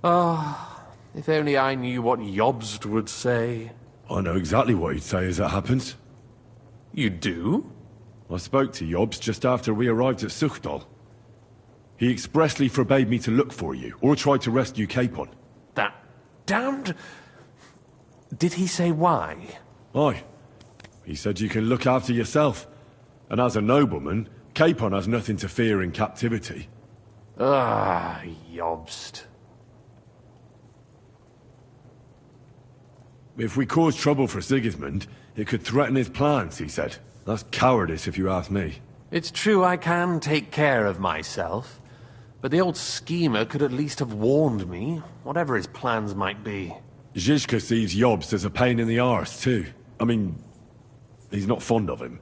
Ah, if only I knew what Jobst would say. I know exactly what he'd say as that happens. You do? I spoke to Jobst just after we arrived at Suchdal. He expressly forbade me to look for you, or try to rescue Capon. That damned... Did he say why? Aye. He said you can look after yourself. And as a nobleman, Capon has nothing to fear in captivity. Ah, Jobst. If we cause trouble for Sigismund, it could threaten his plans, he said. That's cowardice, if you ask me. It's true I can take care of myself, but the old schemer could at least have warned me, whatever his plans might be. Zizka sees Jobst as a pain in the arse, too. I mean, he's not fond of him.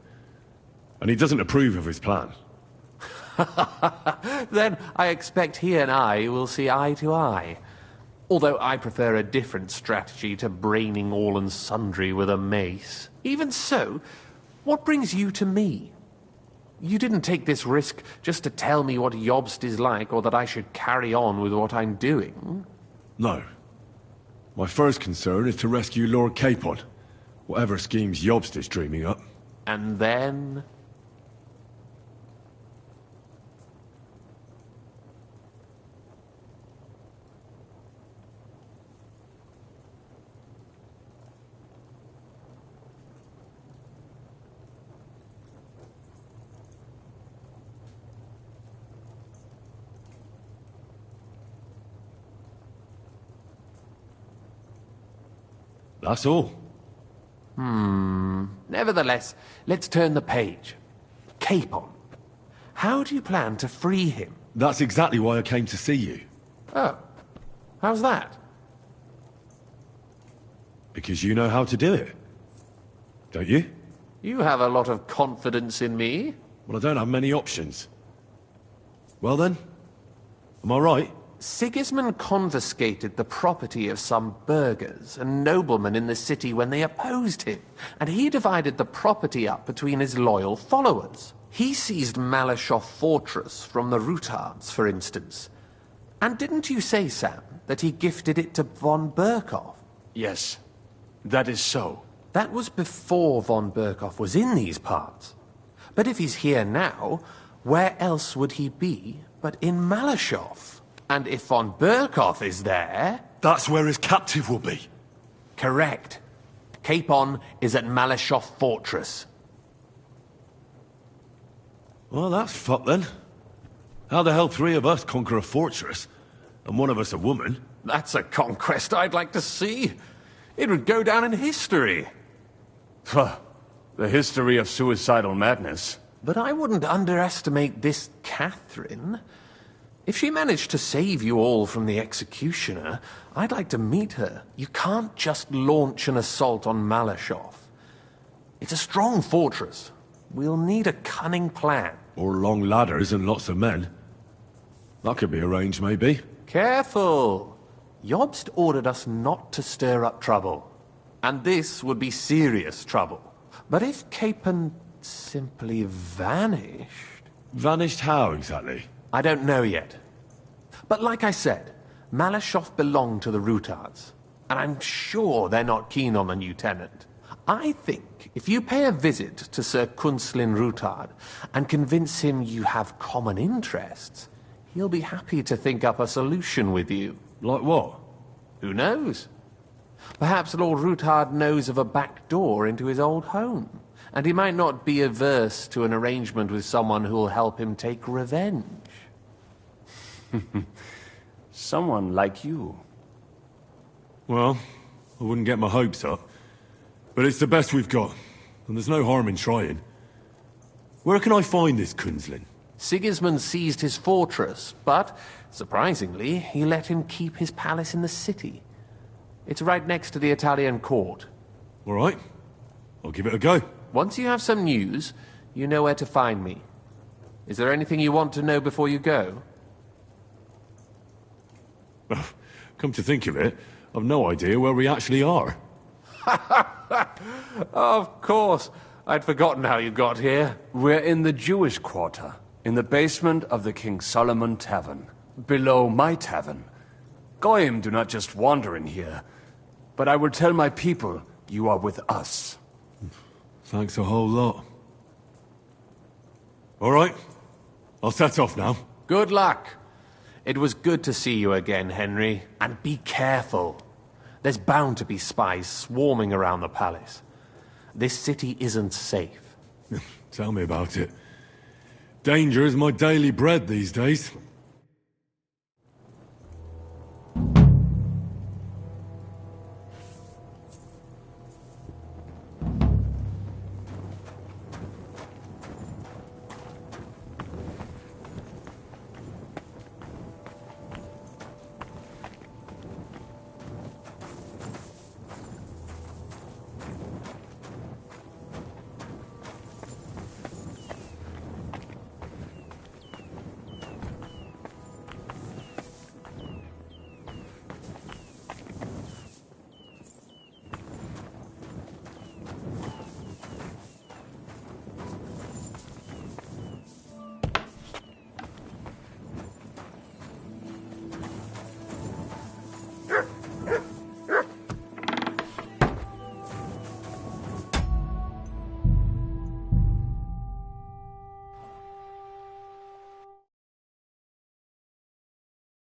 And he doesn't approve of his plan. Then I expect he and I will see eye to eye. Although I prefer a different strategy to braining all and sundry with a mace. Even so, what brings you to me? You didn't take this risk just to tell me what Jobst is like, or that I should carry on with what I'm doing. No. My first concern is to rescue Lord Capon, whatever schemes Jobst is dreaming up. And then... That's all. Nevertheless, let's turn the page. Capon. How do you plan to free him? That's exactly why I came to see you. Oh. How's that? Because you know how to do it. Don't you? You have a lot of confidence in me. Well, I don't have many options. Well then, am I right? Sigismund confiscated the property of some burghers and noblemen in the city when they opposed him, and he divided the property up between his loyal followers. He seized Malashov Fortress from the Rutards, for instance. And didn't you say, Sam, that he gifted it to von Berkhoff? Yes, that is so. That was before von Berkhoff was in these parts. But if he's here now, where else would he be but in Malashov? And if von Berkhoff is there... That's where his captive will be. Correct. Capon is at Malashov Fortress. Well, that's fucked then. How the hell three of us conquer a fortress, and one of us a woman? That's a conquest I'd like to see. It would go down in history. The history of suicidal madness. But I wouldn't underestimate this Catherine. If she managed to save you all from the executioner, I'd like to meet her. You can't just launch an assault on Malashov. It's a strong fortress. We'll need a cunning plan. Or long ladders and lots of men. That could be arranged, maybe. Careful! Jobst ordered us not to stir up trouble. And this would be serious trouble. But if Capon simply vanished... Vanished how, exactly? I don't know yet. But like I said, Malashov belonged to the Rutards. And I'm sure they're not keen on the new tenant. I think if you pay a visit to Sir Kunslin Rutard and convince him you have common interests, he'll be happy to think up a solution with you. Like what? Who knows? Perhaps Lord Rutard knows of a back door into his old home, and he might not be averse to an arrangement with someone who'll help him take revenge. Someone like you. Well, I wouldn't get my hopes up. But it's the best we've got, and there's no harm in trying. Where can I find this Kunslin? Sigismund seized his fortress, but, surprisingly, he let him keep his palace in the city. It's right next to the Italian court. All right. I'll give it a go. Once you have some news, you know where to find me. Is there anything you want to know before you go? Come to think of it, I've no idea where we actually are. Of course. I'd forgotten how you got here. We're in the Jewish quarter, in the basement of the King Solomon Tavern, below my tavern. Goyim do not just wander in here, but I will tell my people you are with us. Thanks a whole lot. All right, I'll set off now. Good luck. It was good to see you again, Henry. And be careful. There's bound to be spies swarming around the palace. This city isn't safe. Tell me about it. Danger is my daily bread these days.